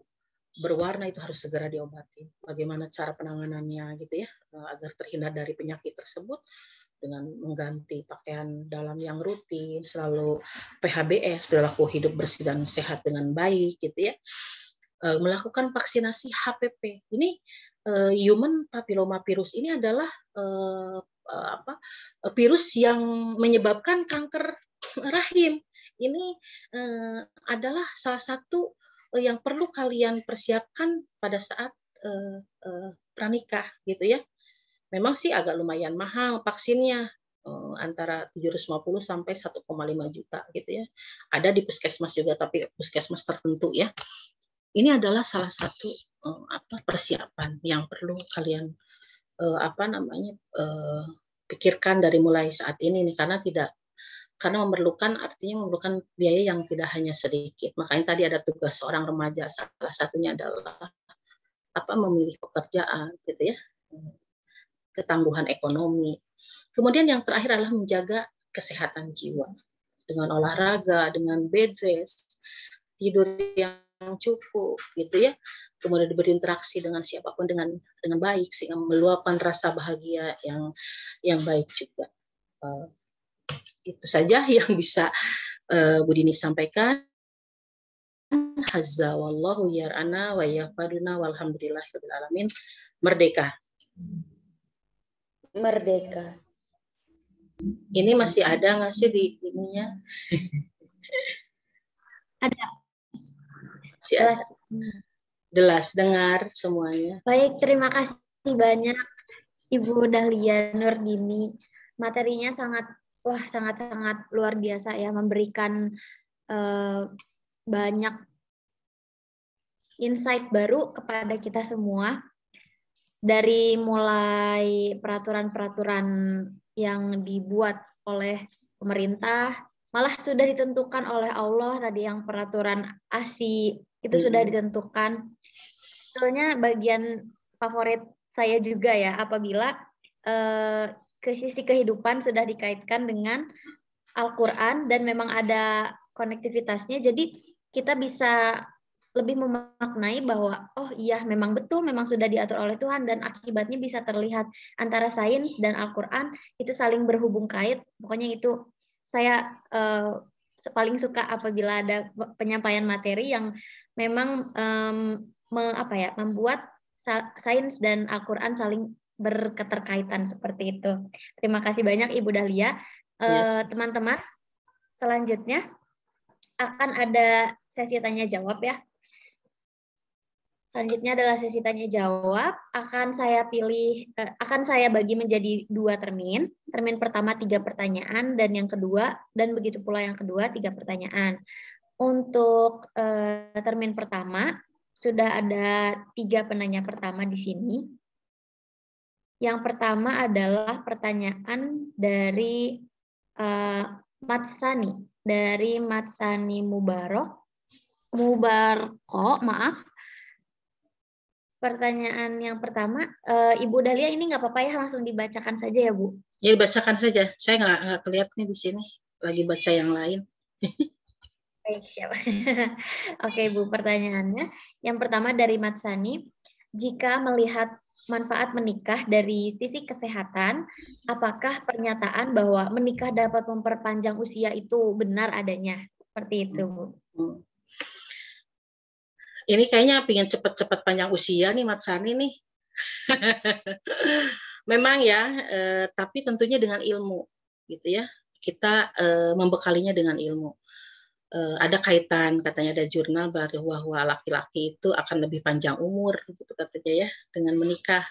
berwarna, itu harus segera diobati. Bagaimana cara penanganannya gitu ya, agar terhindar dari penyakit tersebut, dengan mengganti pakaian dalam yang rutin, selalu PHBS, perilaku hidup bersih dan sehat dengan baik, gitu ya. Melakukan vaksinasi HPV. Ini human papilloma virus ini adalah virus yang menyebabkan kanker rahim. Ini adalah salah satu yang perlu kalian persiapkan pada saat pranikah, gitu ya. Memang sih agak lumayan mahal vaksinnya, antara 750 sampai 1,5 juta gitu ya. Ada di puskesmas juga, tapi puskesmas tertentu ya. Ini adalah salah satu persiapan yang perlu kalian pikirkan dari mulai saat ini nih, karena artinya memerlukan biaya yang tidak hanya sedikit. Makanya tadi ada tugas seorang remaja, salah satunya adalah memilih pekerjaan gitu ya. Ketangguhan ekonomi. Kemudian yang terakhir adalah menjaga kesehatan jiwa dengan olahraga, dengan bed rest, tidur yang cukup, gitu ya. Kemudian berinteraksi dengan siapapun dengan baik, sehingga meluapkan rasa bahagia yang baik juga. Itu saja yang bisa Bu Dini sampaikan. Hazza wallahu yar'ana wa yafaduna walhamdulillahirabbil alamin. Merdeka. Merdeka. Ini masih ada nggak sih di ininya? Ada. Masih ada. Jelas dengar semuanya. Baik, terima kasih banyak Ibu Dahlia Nurdini. Materinya sangat-sangat luar biasa ya, memberikan banyak insight baru kepada kita semua. Dari mulai peraturan-peraturan yang dibuat oleh pemerintah, malah sudah ditentukan oleh Allah tadi, yang peraturan ASI itu sudah ditentukan. Sebetulnya bagian favorit saya juga ya, apabila ke sisi kehidupan sudah dikaitkan dengan Al-Quran dan memang ada konektivitasnya, jadi kita bisa lebih memaknai bahwa oh iya memang betul, memang sudah diatur oleh Tuhan, dan akibatnya bisa terlihat antara sains dan Al-Quran itu saling berhubung kait. Pokoknya itu saya paling suka apabila ada penyampaian materi yang memang membuat sains dan Al-Quran saling berketerkaitan seperti itu. Terima kasih banyak Ibu Dahlia. Teman-teman, selanjutnya akan ada sesi tanya jawab ya. Selanjutnya adalah sesi tanya jawab. Akan saya bagi menjadi 2 termin. Termin pertama 3 pertanyaan, dan yang kedua, dan begitu pula yang kedua 3 pertanyaan. Untuk termin pertama sudah ada 3 penanya pertama di sini. Yang pertama adalah pertanyaan dari Matsani, dari Matsani Mubarko, maaf. Pertanyaan yang pertama, Ibu Dahlia, ini nggak apa-apa ya, langsung dibacakan saja ya, Bu? Ya, dibacakan saja. Saya nggak kelihatan nih di sini. Lagi baca yang lain. Baik, siap. Oke, Bu, pertanyaannya. Yang pertama dari Matsani, jika melihat manfaat menikah dari sisi kesehatan, apakah pernyataan bahwa menikah dapat memperpanjang usia itu benar adanya? Seperti itu, Bu. Ini kayaknya pengen cepat-cepat panjang usia nih Matsani nih. Memang ya, tapi tentunya dengan ilmu, gitu ya. Kita membekalinya dengan ilmu. Ada kaitan, katanya ada jurnal bahwa laki-laki itu akan lebih panjang umur, gitu katanya ya, dengan menikah.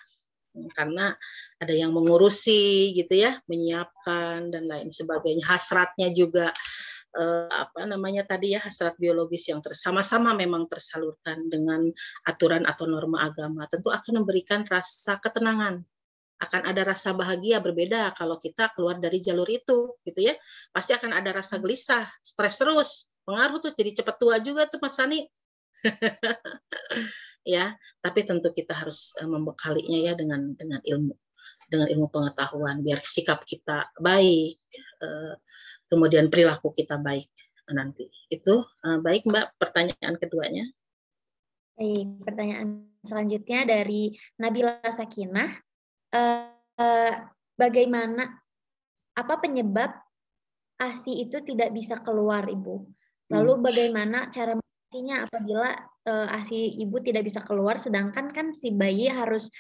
Karena ada yang mengurusi, gitu ya, menyiapkan dan lain sebagainya. Hasratnya juga hasrat biologis yang sama-sama memang tersalurkan dengan aturan atau norma agama, tentu akan memberikan rasa ketenangan, akan ada rasa bahagia. Berbeda kalau kita keluar dari jalur itu, gitu ya, pasti akan ada rasa gelisah, stres terus, pengaruh tuh, jadi cepat tua juga tuh Mas Sani. Ya, tapi tentu kita harus membekalinya ya dengan ilmu pengetahuan, biar sikap kita baik, kemudian perilaku kita baik nanti. Itu baik Mbak, pertanyaan keduanya. Baik, pertanyaan selanjutnya dari Nabila Sakinah. Bagaimana, apa penyebab ASI itu tidak bisa keluar, Ibu? Lalu bagaimana cara mengatasinya apabila ASI Ibu tidak bisa keluar, sedangkan kan si bayi harus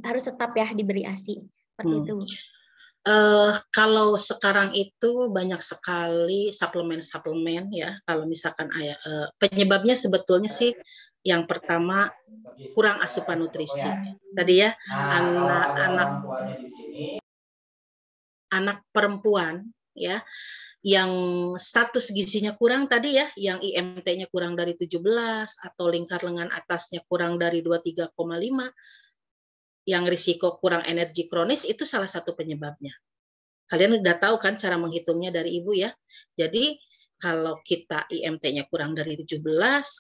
tetap ya diberi ASI. Seperti itu. Kalau sekarang itu banyak sekali suplemen ya. Kalau misalkan penyebabnya sebetulnya sih yang pertama kurang asupan nutrisi. Tadi ya, anak perempuan ya yang status gizinya kurang tadi ya, yang IMT-nya kurang dari 17 atau lingkar lengan atasnya kurang dari 23,5, yang risiko kurang energi kronis, itu salah satu penyebabnya. Kalian udah tahu kan cara menghitungnya dari Ibu ya. Jadi kalau kita IMT-nya kurang dari 17,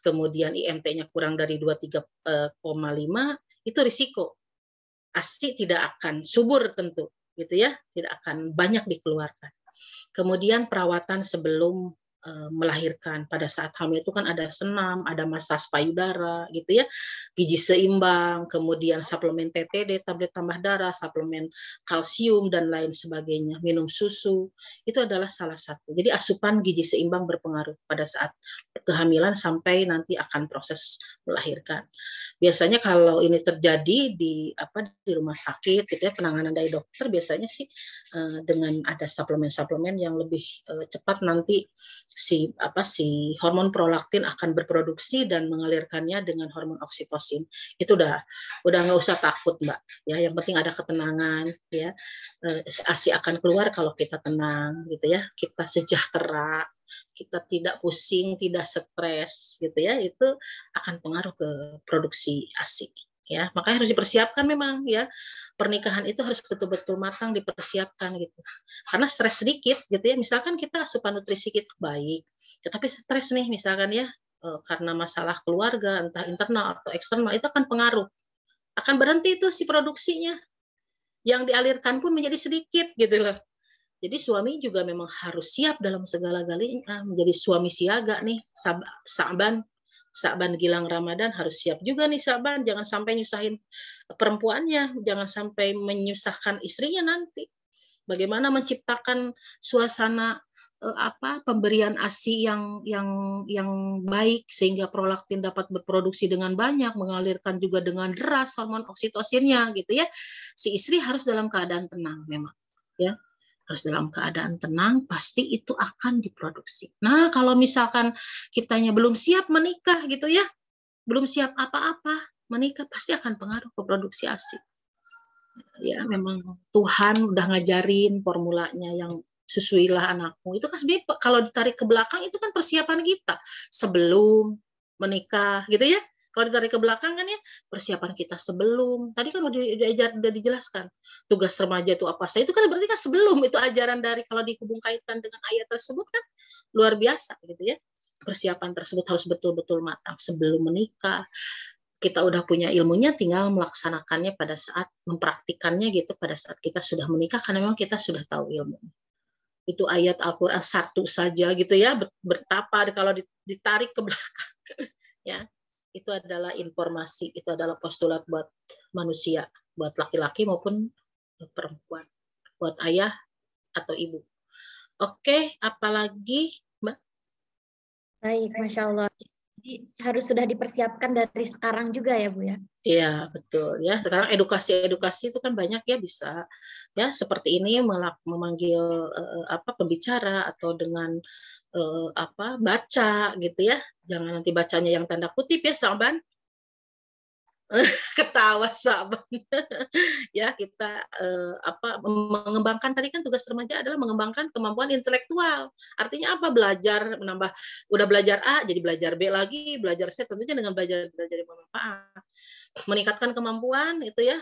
kemudian IMT-nya kurang dari 23,5, itu risiko. ASI tidak akan subur tentu, gitu ya, tidak akan banyak dikeluarkan. Kemudian perawatan sebelum melahirkan, pada saat hamil itu kan ada senam, ada masas payudara, gitu ya, gizi seimbang, kemudian suplemen TTD, tablet tambah darah, suplemen kalsium dan lain sebagainya, minum susu, itu adalah salah satu. Jadi asupan gizi seimbang berpengaruh pada saat kehamilan sampai nanti akan proses melahirkan. Biasanya kalau ini terjadi di rumah sakit, gitu ya, penanganan dari dokter, biasanya sih dengan ada suplemen-suplemen yang lebih cepat nanti si hormon prolaktin akan berproduksi dan mengalirkannya dengan hormon oksitosin. Itu udah nggak usah takut, Mbak. Ya, yang penting ada ketenangan, ya. ASI akan keluar kalau kita tenang, gitu ya. Kita sejahtera, kita tidak pusing, tidak stres, gitu ya. Itu akan pengaruh ke produksi ASI. Ya, makanya harus dipersiapkan memang, ya. Pernikahan itu harus betul-betul matang dipersiapkan gitu. Karena stres sedikit gitu ya, misalkan kita asupan nutrisi kita baik, tetapi stres nih misalkan ya karena masalah keluarga entah internal atau eksternal, itu akan pengaruh. Akan berhenti itu si produksinya. Yang dialirkan pun menjadi sedikit gitu loh. Jadi suami juga memang harus siap dalam segala galanya menjadi suami siaga nih, Sa'ban Gilang Ramadan harus siap juga nih Sa'ban, jangan sampai nyusahin perempuannya, jangan sampai menyusahkan istrinya nanti. Bagaimana menciptakan suasana pemberian ASI yang baik sehingga prolaktin dapat berproduksi dengan banyak, mengalirkan juga dengan deras hormon oksitosinnya gitu ya. Si istri harus dalam keadaan tenang memang, ya. Harus dalam keadaan tenang, pasti itu akan diproduksi. Nah, kalau misalkan kitanya belum siap menikah gitu ya, belum siap apa-apa, menikah pasti akan pengaruh ke produksi ASI. Ya, memang Tuhan udah ngajarin formulanya yang susuilah anakmu. Itu kan sebenarnya kalau ditarik ke belakang itu kan persiapan kita sebelum menikah gitu ya. Kalau ditarik ke belakang kan ya persiapan kita sebelum. Tadi kan udah dijelaskan tugas remaja itu apa saja. Itu kan berarti kan sebelum, itu ajaran dari kalau dihubung kaitkan dengan ayat tersebut kan luar biasa gitu ya. Persiapan tersebut harus betul-betul matang sebelum menikah. Kita udah punya ilmunya, tinggal melaksanakannya pada saat mempraktikannya gitu pada saat kita sudah menikah karena memang kita sudah tahu ilmu. Itu ayat Al-Qur'an satu saja gitu ya, bertapa kalau ditarik ke belakang ya. Itu adalah informasi, itu adalah postulat buat manusia, buat laki-laki maupun perempuan, buat ayah atau ibu. Oke, apalagi Mbak? Baik, Masya Allah. Jadi harus sudah dipersiapkan dari sekarang juga ya Bu ya? Iya, betul ya. Sekarang edukasi itu kan banyak ya, bisa ya seperti ini memanggil pembicara atau dengan baca gitu ya. Jangan nanti bacanya yang tanda kutip ya, Sa'ban. Ketawa Sa'ban. Ya, kita mengembangkan, tadi kan tugas remaja adalah mengembangkan kemampuan intelektual. Artinya apa? Belajar, menambah, udah belajar A jadi belajar B lagi, belajar C tentunya dengan belajar yang bermanfaat. Meningkatkan kemampuan itu ya,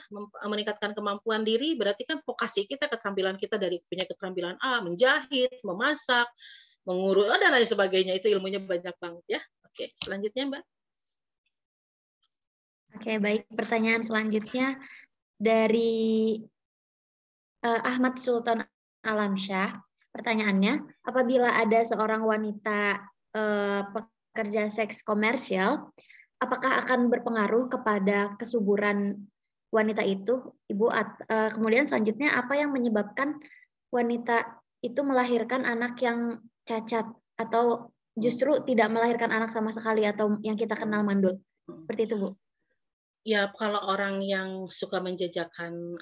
meningkatkan kemampuan diri berarti kan vokasi kita, keterampilan kita dari punya keterampilan A, menjahit, memasak, mengurus dan lain sebagainya, itu ilmunya banyak banget ya. Oke, selanjutnya Mbak. Oke, baik. Pertanyaan selanjutnya dari Ahmad Sultan Alamsyah. Pertanyaannya, apabila ada seorang wanita pekerja seks komersial, apakah akan berpengaruh kepada kesuburan wanita itu, Ibu? Kemudian selanjutnya, apa yang menyebabkan wanita itu melahirkan anak yang cacat atau justru tidak melahirkan anak sama sekali atau yang kita kenal mandul? Seperti itu, Bu. Ya, kalau orang yang suka menjajakan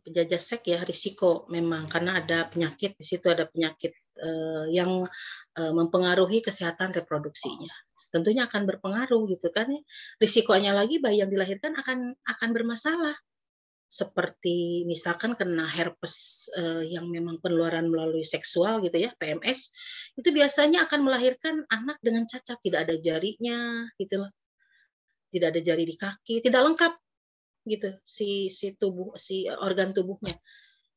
penjajah seks ya risiko memang, karena ada penyakit di situ, ada penyakit yang mempengaruhi kesehatan reproduksinya. Tentunya akan berpengaruh gitu kan ya. Risikonya lagi bayi yang dilahirkan akan bermasalah. Seperti misalkan kena herpes yang memang penularan melalui seksual gitu ya, PMS, itu biasanya akan melahirkan anak dengan cacat, tidak ada jarinya gitu loh. Tidak ada jari di kaki, tidak lengkap gitu si organ tubuhnya.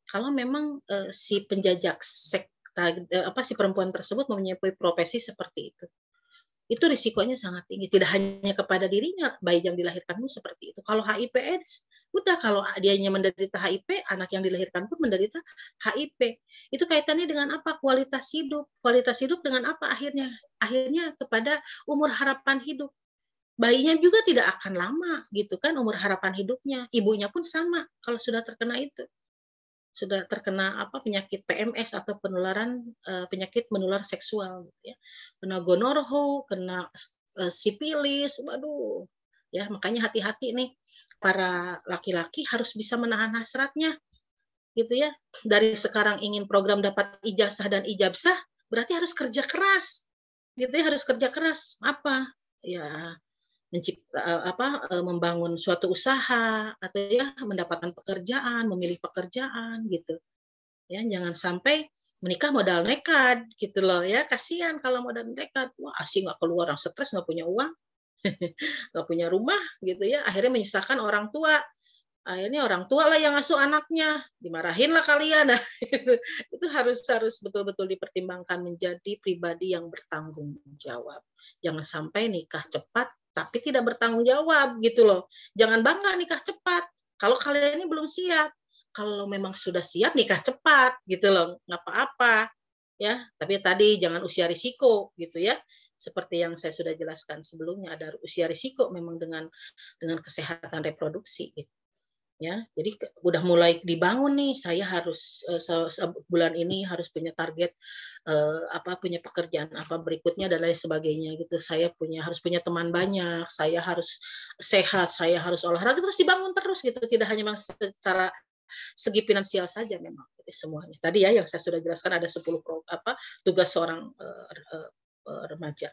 Kalau memang si penjajah seks si perempuan tersebut mempunyai profesi seperti itu risikonya sangat tinggi. Tidak hanya kepada dirinya, bayi yang dilahirkan pun seperti itu. Kalau HIV/AIDS, udah, kalau dianya menderita HIV, anak yang dilahirkan pun menderita HIV. Itu kaitannya dengan apa? Kualitas hidup. Kualitas hidup dengan apa akhirnya? Akhirnya kepada umur harapan hidup. Bayinya juga tidak akan lama gitu kan umur harapan hidupnya. Ibunya pun sama kalau sudah terkena itu. Sudah terkena penyakit PMS atau penularan penyakit menular seksual gitu ya. Kena gonorho, kena sipilis, waduh. Ya, makanya hati-hati nih para laki-laki harus bisa menahan hasratnya gitu ya. Dari sekarang ingin program dapat ijazah dan ijabsah, berarti harus kerja keras. Gitu ya, harus kerja keras. Apa? Ya, membangun suatu usaha atau ya mendapatkan pekerjaan, memilih pekerjaan gitu. Ya, jangan sampai menikah modal nekat gitu loh ya. Kasihan kalau modal nekat. Wah, asing nggak keluar, orang stres, nggak punya uang, nggak punya rumah gitu ya. Akhirnya menyusahkan orang tua. Akhirnya orang tua lah yang ngasuh anaknya, dimarahin lah kalian. Nah, itu harus betul-betul dipertimbangkan, menjadi pribadi yang bertanggung jawab. Jangan sampai nikah cepat tapi tidak bertanggung jawab gitu loh. Jangan bangga nikah cepat kalau kalian ini belum siap. Kalau memang sudah siap, nikah cepat gitu loh, nggak apa-apa ya. Tapi tadi jangan usia risiko gitu ya. Seperti yang saya sudah jelaskan sebelumnya, ada usia risiko memang dengan kesehatan reproduksi gitu. Ya, jadi udah mulai dibangun nih, saya harus bulan ini harus punya target punya pekerjaan apa berikutnya dan lain sebagainya gitu. Saya harus punya teman banyak, saya harus sehat, saya harus olahraga, terus dibangun terus gitu. Tidak hanya secara segi finansial saja memang semuanya. Tadi ya yang saya sudah jelaskan ada 10 tugas seorang remaja.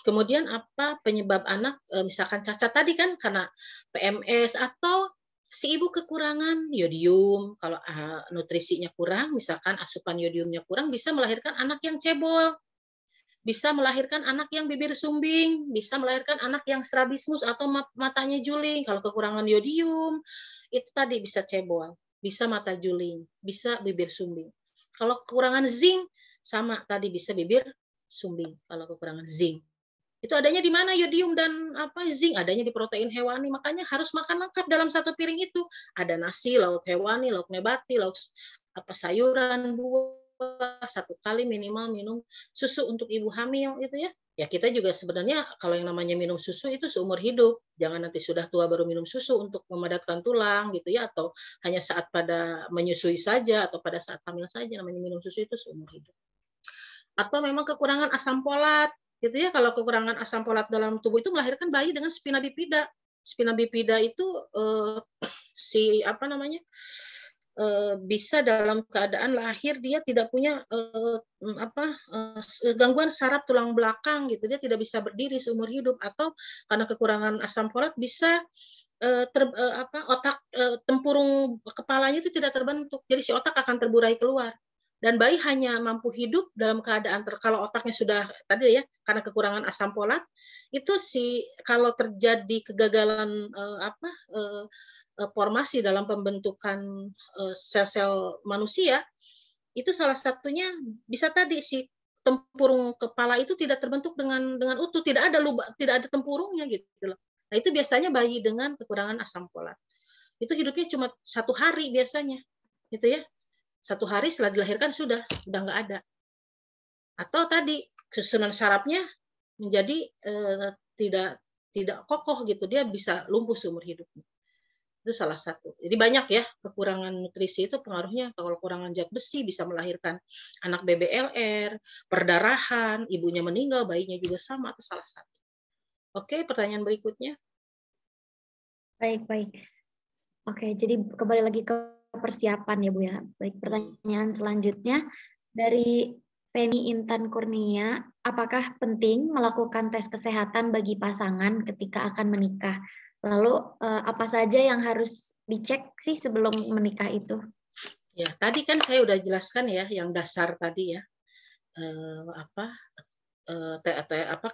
Kemudian apa penyebab anak misalkan cacat tadi kan karena PMS atau si ibu kekurangan yodium, kalau nutrisinya kurang, misalkan asupan yodiumnya kurang, bisa melahirkan anak yang cebol, bisa melahirkan anak yang bibir sumbing, bisa melahirkan anak yang strabismus atau matanya juling. Kalau kekurangan yodium, itu tadi bisa cebol, bisa mata juling, bisa bibir sumbing. Kalau kekurangan zinc, sama tadi bisa bibir sumbing kalau kekurangan zinc. Itu adanya di mana yodium dan zinc, adanya di protein hewani. Makanya harus makan lengkap dalam satu piring itu. Ada nasi, lauk hewani, lauk nabati, lauk sayuran, buah, satu kali minimal minum susu untuk ibu hamil gitu ya. Ya kita juga sebenarnya kalau yang namanya minum susu itu seumur hidup. Jangan nanti sudah tua baru minum susu untuk memadatkan tulang gitu ya, atau hanya saat pada menyusui saja atau pada saat hamil saja. Namanya minum susu itu seumur hidup. Atau memang kekurangan asam folat gitu ya. Kalau kekurangan asam folat dalam tubuh itu melahirkan bayi dengan spina bifida. Spina bifida itu bisa dalam keadaan lahir dia tidak punya gangguan saraf tulang belakang gitu, dia tidak bisa berdiri seumur hidup. Atau karena kekurangan asam folat bisa tempurung kepalanya itu tidak terbentuk, jadi si otak akan terburai keluar. Dan bayi hanya mampu hidup dalam keadaan kalau otaknya sudah tadi ya, karena kekurangan asam folat itu kalau terjadi kegagalan formasi dalam pembentukan sel-sel manusia, itu salah satunya bisa tadi si tempurung kepala itu tidak terbentuk dengan utuh, tidak ada tempurungnya gitu loh. Nah itu biasanya bayi dengan kekurangan asam folat itu hidupnya cuma 1 hari biasanya gitu ya. 1 hari setelah dilahirkan sudah nggak ada. Atau tadi susunan sarafnya menjadi tidak kokoh gitu, dia bisa lumpuh seumur hidupnya. Itu salah satu. Jadi banyak ya kekurangan nutrisi itu pengaruhnya. Kalau kekurangan zat besi bisa melahirkan anak BBLR, perdarahan, ibunya meninggal, bayinya juga sama, itu salah satu. Oke, pertanyaan berikutnya. Baik. Oke, jadi kembali lagi ke persiapan ya Bu ya. Baik, pertanyaan selanjutnya dari Penny Intan Kurnia, apakah penting melakukan tes kesehatan bagi pasangan ketika akan menikah? Lalu apa saja yang harus dicek sih sebelum menikah itu? Ya, tadi kan saya udah jelaskan ya yang dasar tadi ya.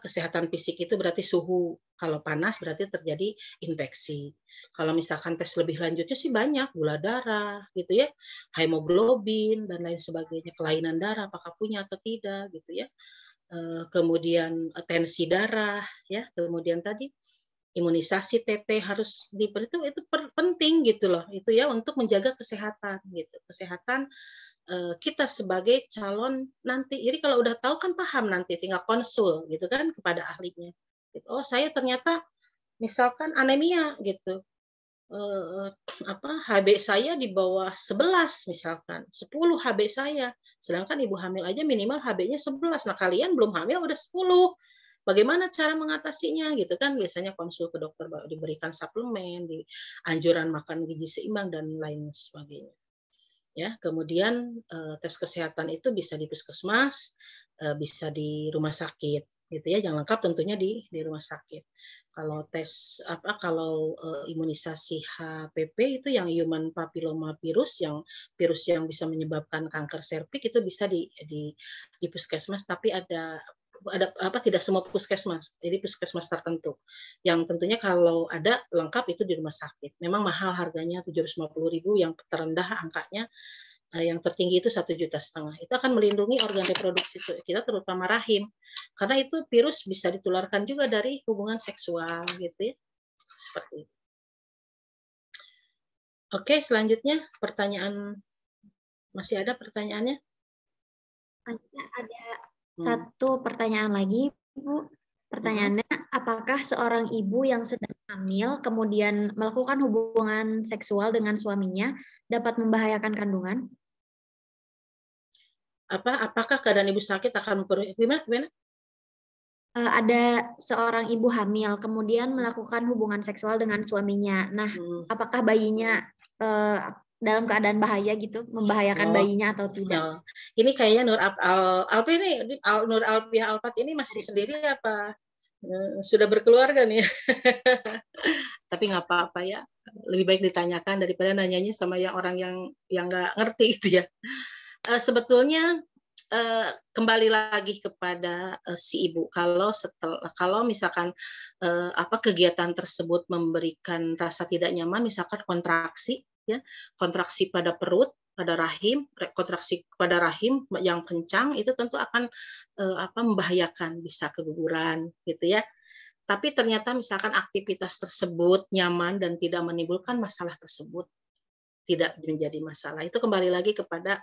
Kesehatan fisik itu berarti suhu. Kalau panas berarti terjadi infeksi. Kalau misalkan tes lebih lanjutnya sih banyak, gula darah gitu ya, hemoglobin dan lain sebagainya, kelainan darah apakah punya atau tidak gitu ya. Kemudian tensi darah ya, kemudian tadi imunisasi TT harus itu penting gitu loh. Itu ya untuk menjaga kesehatan gitu. Kesehatan kita sebagai calon nanti. Jadi kalau udah tahu kan paham nanti, tinggal konsul gitu kan kepada ahlinya. Oh saya ternyata misalkan anemia gitu, HB saya di bawah 11 misalkan, 10 HB saya, sedangkan ibu hamil aja minimal HB-nya 11. Nah kalian belum hamil udah 10. Bagaimana cara mengatasinya gitu kan? Biasanya konsul ke dokter, diberikan suplemen, di anjuran makan gizi seimbang dan lain sebagainya. Ya, kemudian tes kesehatan itu bisa di puskesmas, bisa di rumah sakit, gitu ya. Yang lengkap tentunya di rumah sakit. Kalau kalau imunisasi HPV itu yang human papilloma virus, yang virus yang bisa menyebabkan kanker serviks itu bisa di puskesmas, tapi ada tidak semua puskesmas, jadi puskesmas tertentu. Yang tentunya kalau ada lengkap itu di rumah sakit. Memang mahal harganya 750.000, yang terendah angkanya, yang tertinggi itu 1,5 juta. Itu akan melindungi organ reproduksi kita, terutama rahim, karena itu virus bisa ditularkan juga dari hubungan seksual, gitu ya, seperti itu. Oke, selanjutnya pertanyaan, masih ada pertanyaannya? Ada satu pertanyaan lagi, Bu. Pertanyaannya, apakah seorang ibu yang sedang hamil kemudian melakukan hubungan seksual dengan suaminya dapat membahayakan kandungan? Apakah keadaan ibu sakit akan gimana? Ada seorang ibu hamil kemudian melakukan hubungan seksual dengan suaminya. Nah, apakah bayinya dalam keadaan bahaya gitu, membahayakan bayinya atau tidak? Ini kayaknya Nur Alfiah Alfat ini masih sendiri apa sudah berkeluarga nih? Tapi nggak apa-apa ya, lebih baik ditanyakan daripada nanyanya sama orang yang nggak ngerti gitu ya. Sebetulnya kembali lagi kepada si ibu. Kalau misalkan kegiatan tersebut memberikan rasa tidak nyaman, misalkan kontraksi, ya, kontraksi pada perut, pada rahim, kontraksi pada rahim yang kencang, itu tentu akan membahayakan, bisa keguguran, gitu ya. Tapi ternyata misalkan aktivitas tersebut nyaman dan tidak menimbulkan masalah tersebut, tidak menjadi masalah. Itu kembali lagi kepada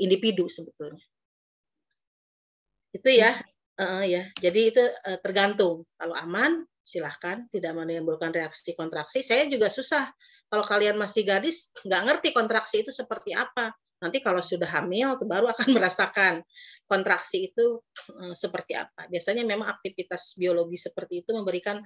individu sebetulnya. Itu ya, jadi itu tergantung. Kalau aman, silahkan, tidak menimbulkan reaksi kontraksi. Saya juga susah. Kalau kalian masih gadis, nggak ngerti kontraksi itu seperti apa. Nanti kalau sudah hamil, baru akan merasakan kontraksi itu seperti apa. Biasanya memang aktivitas biologi seperti itu memberikan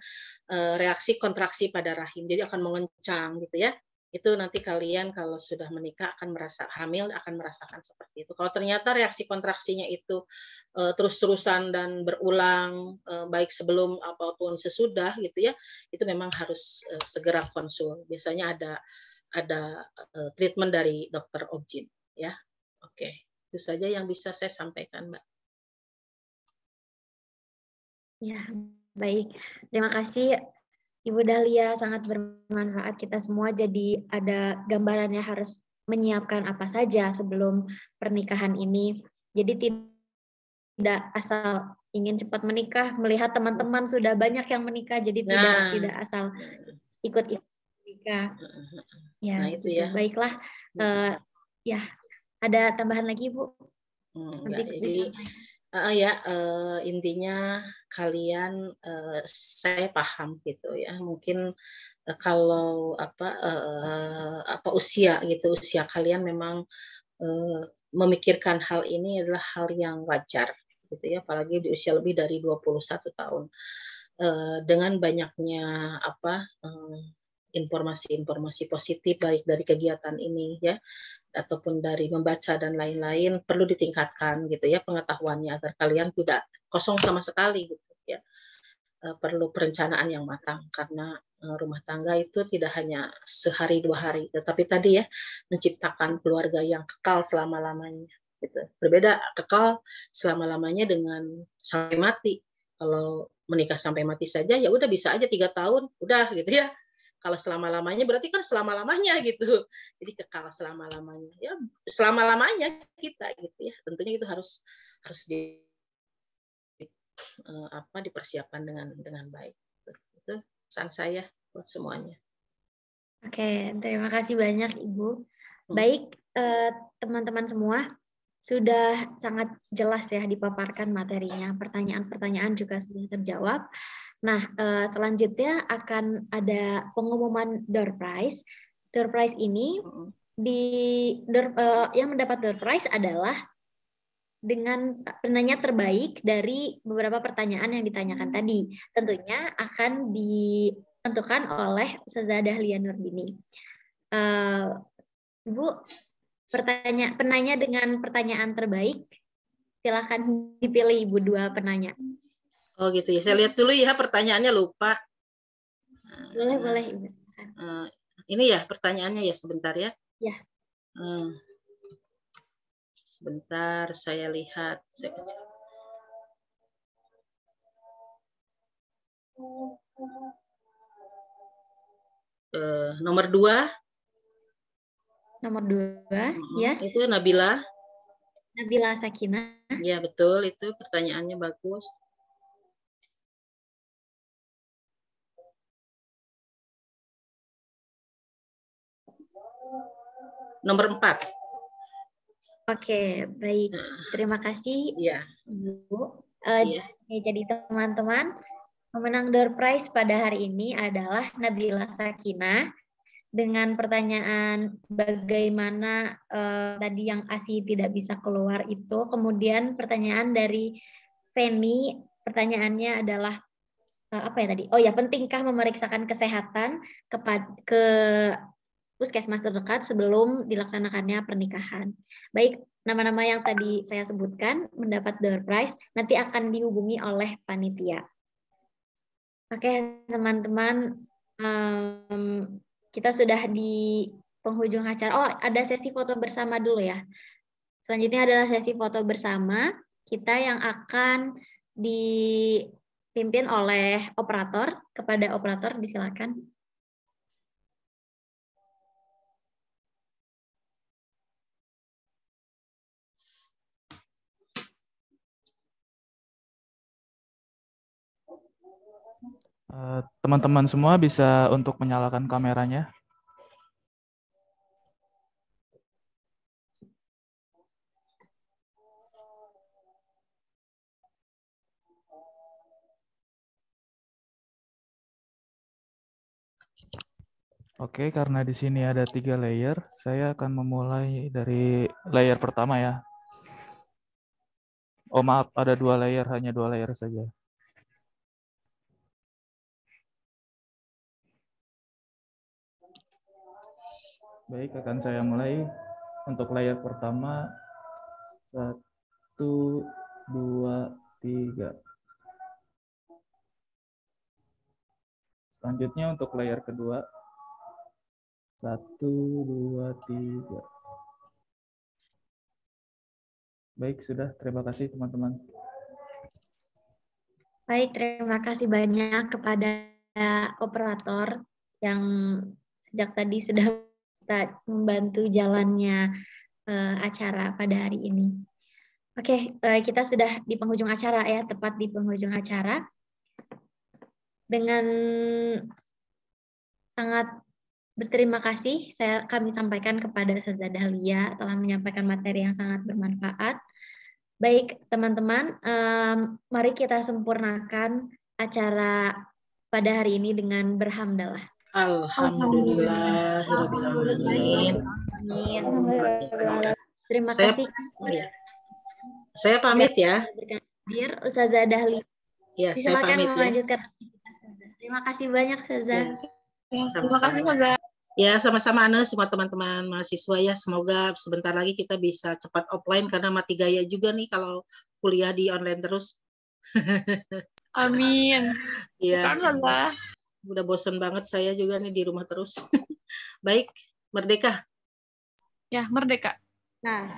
reaksi kontraksi pada rahim. Jadi akan mengencang gitu ya. Itu nanti kalian kalau sudah menikah akan merasa hamil, akan merasakan seperti itu. Kalau ternyata reaksi kontraksinya itu terus-terusan dan berulang, baik sebelum ataupun sesudah gitu ya, itu memang harus segera konsul. Biasanya ada treatment dari dokter obgyn ya. Oke, itu saja yang bisa saya sampaikan, Mbak. Ya, baik. Terima kasih Ibu Dahlia, sangat bermanfaat kita semua. Jadi ada gambarannya harus menyiapkan apa saja sebelum pernikahan ini. Jadi tidak asal ingin cepat menikah, melihat teman-teman sudah banyak yang menikah, jadi tidak asal ikut menikah. Ya, nah, itu gitu. ya. Baiklah. Ya, ada tambahan lagi, Bu? Jadi intinya kalian saya paham gitu ya, mungkin kalau usia kalian memang memikirkan hal ini adalah hal yang wajar gitu ya, apalagi di usia lebih dari 21 tahun. Dengan banyaknya informasi-informasi positif baik dari kegiatan ini ya, ataupun dari membaca dan lain-lain, perlu ditingkatkan gitu ya pengetahuannya agar kalian tidak kosong sama sekali gitu ya. Perlu perencanaan yang matang, karena rumah tangga itu tidak hanya sehari 2 hari, tetapi tadi ya menciptakan keluarga yang kekal selama-lamanya gitu. Berbeda kekal selama-lamanya dengan sampai mati. Kalau menikah sampai mati saja ya udah bisa aja 3 tahun udah gitu ya. Kalau selama-lamanya berarti kan selama-lamanya gitu. Jadi kekal selama-lamanya. Ya selama-lamanya kita gitu ya. Tentunya itu harus dipersiapkan dengan baik. Itu pesan saya buat semuanya. Oke, terima kasih banyak Ibu. Baik, teman-teman semua, sudah sangat jelas ya dipaparkan materinya. Pertanyaan-pertanyaan juga sudah terjawab. Nah, selanjutnya akan ada pengumuman door prize. Door prize ini yang mendapat door prize adalah dengan penanya terbaik dari beberapa pertanyaan yang ditanyakan tadi. Tentunya akan ditentukan oleh Ustazah Dahlia Nurdini. Ibu, penanya dengan pertanyaan terbaik. Silakan dipilih Ibu 2 penanya. Oh gitu ya. Saya lihat dulu ya pertanyaannya lupa. Boleh Ibu. Ini ya pertanyaannya ya sebentar ya. Ya. Sebentar saya lihat. Nomor 2. Nomor 2 ya. Itu Nabila. Nabila Sakinah. Ya betul, itu pertanyaannya bagus. Nomor 4. Oke, baik. Terima kasih, ya. Ibu. Ya. Jadi teman-teman, pemenang door prize pada hari ini adalah Nabila Sakinah dengan pertanyaan bagaimana tadi yang ASI tidak bisa keluar itu. Kemudian pertanyaan dari Feni, pertanyaannya adalah apa ya tadi? Oh ya, pentingkah memeriksakan kesehatan ke puskesmas terdekat sebelum dilaksanakannya pernikahan. Baik, nama-nama yang tadi saya sebutkan mendapat door prize nanti akan dihubungi oleh panitia. Oke, teman-teman, kita sudah di penghujung acara. Oh, ada sesi foto bersama dulu ya. Selanjutnya adalah sesi foto bersama kita yang akan dipimpin oleh operator. Kepada operator disilakan. Teman-teman semua bisa untuk menyalakan kameranya. Oke, karena di sini ada 3 layer, saya akan memulai dari layer pertama ya. Oh maaf, ada 2 layer, hanya 2 layer saja. Baik, akan saya mulai untuk layer pertama. 1, 2, 3. Selanjutnya untuk layer kedua. 1, 2, 3. Baik, sudah. Terima kasih teman-teman. Baik, terima kasih banyak kepada operator yang sejak tadi sudah membantu jalannya acara pada hari ini. Oke, kita sudah di penghujung acara ya, tepat di penghujung acara. Dengan sangat berterima kasih kami sampaikan kepada Ustazah Dahlia telah menyampaikan materi yang sangat bermanfaat. Baik teman-teman, mari kita sempurnakan acara pada hari ini dengan berhamdalah. Alhamdulillahirrahmanirrahim. Terima kasih. Saya pamit ya. Ustazah Dahlia. Ya, silakan saya pamit melanjutkan. Terima kasih banyak Ustazah. Terima kasih Ustazah. Ya, sama-sama Ane, semua teman-teman mahasiswa ya. Semoga sebentar lagi kita bisa cepat offline karena mati gaya juga nih kalau kuliah di online terus. Amin. Ya. Udah bosen banget saya juga nih di rumah terus. Baik, merdeka. Ya, merdeka. Nah.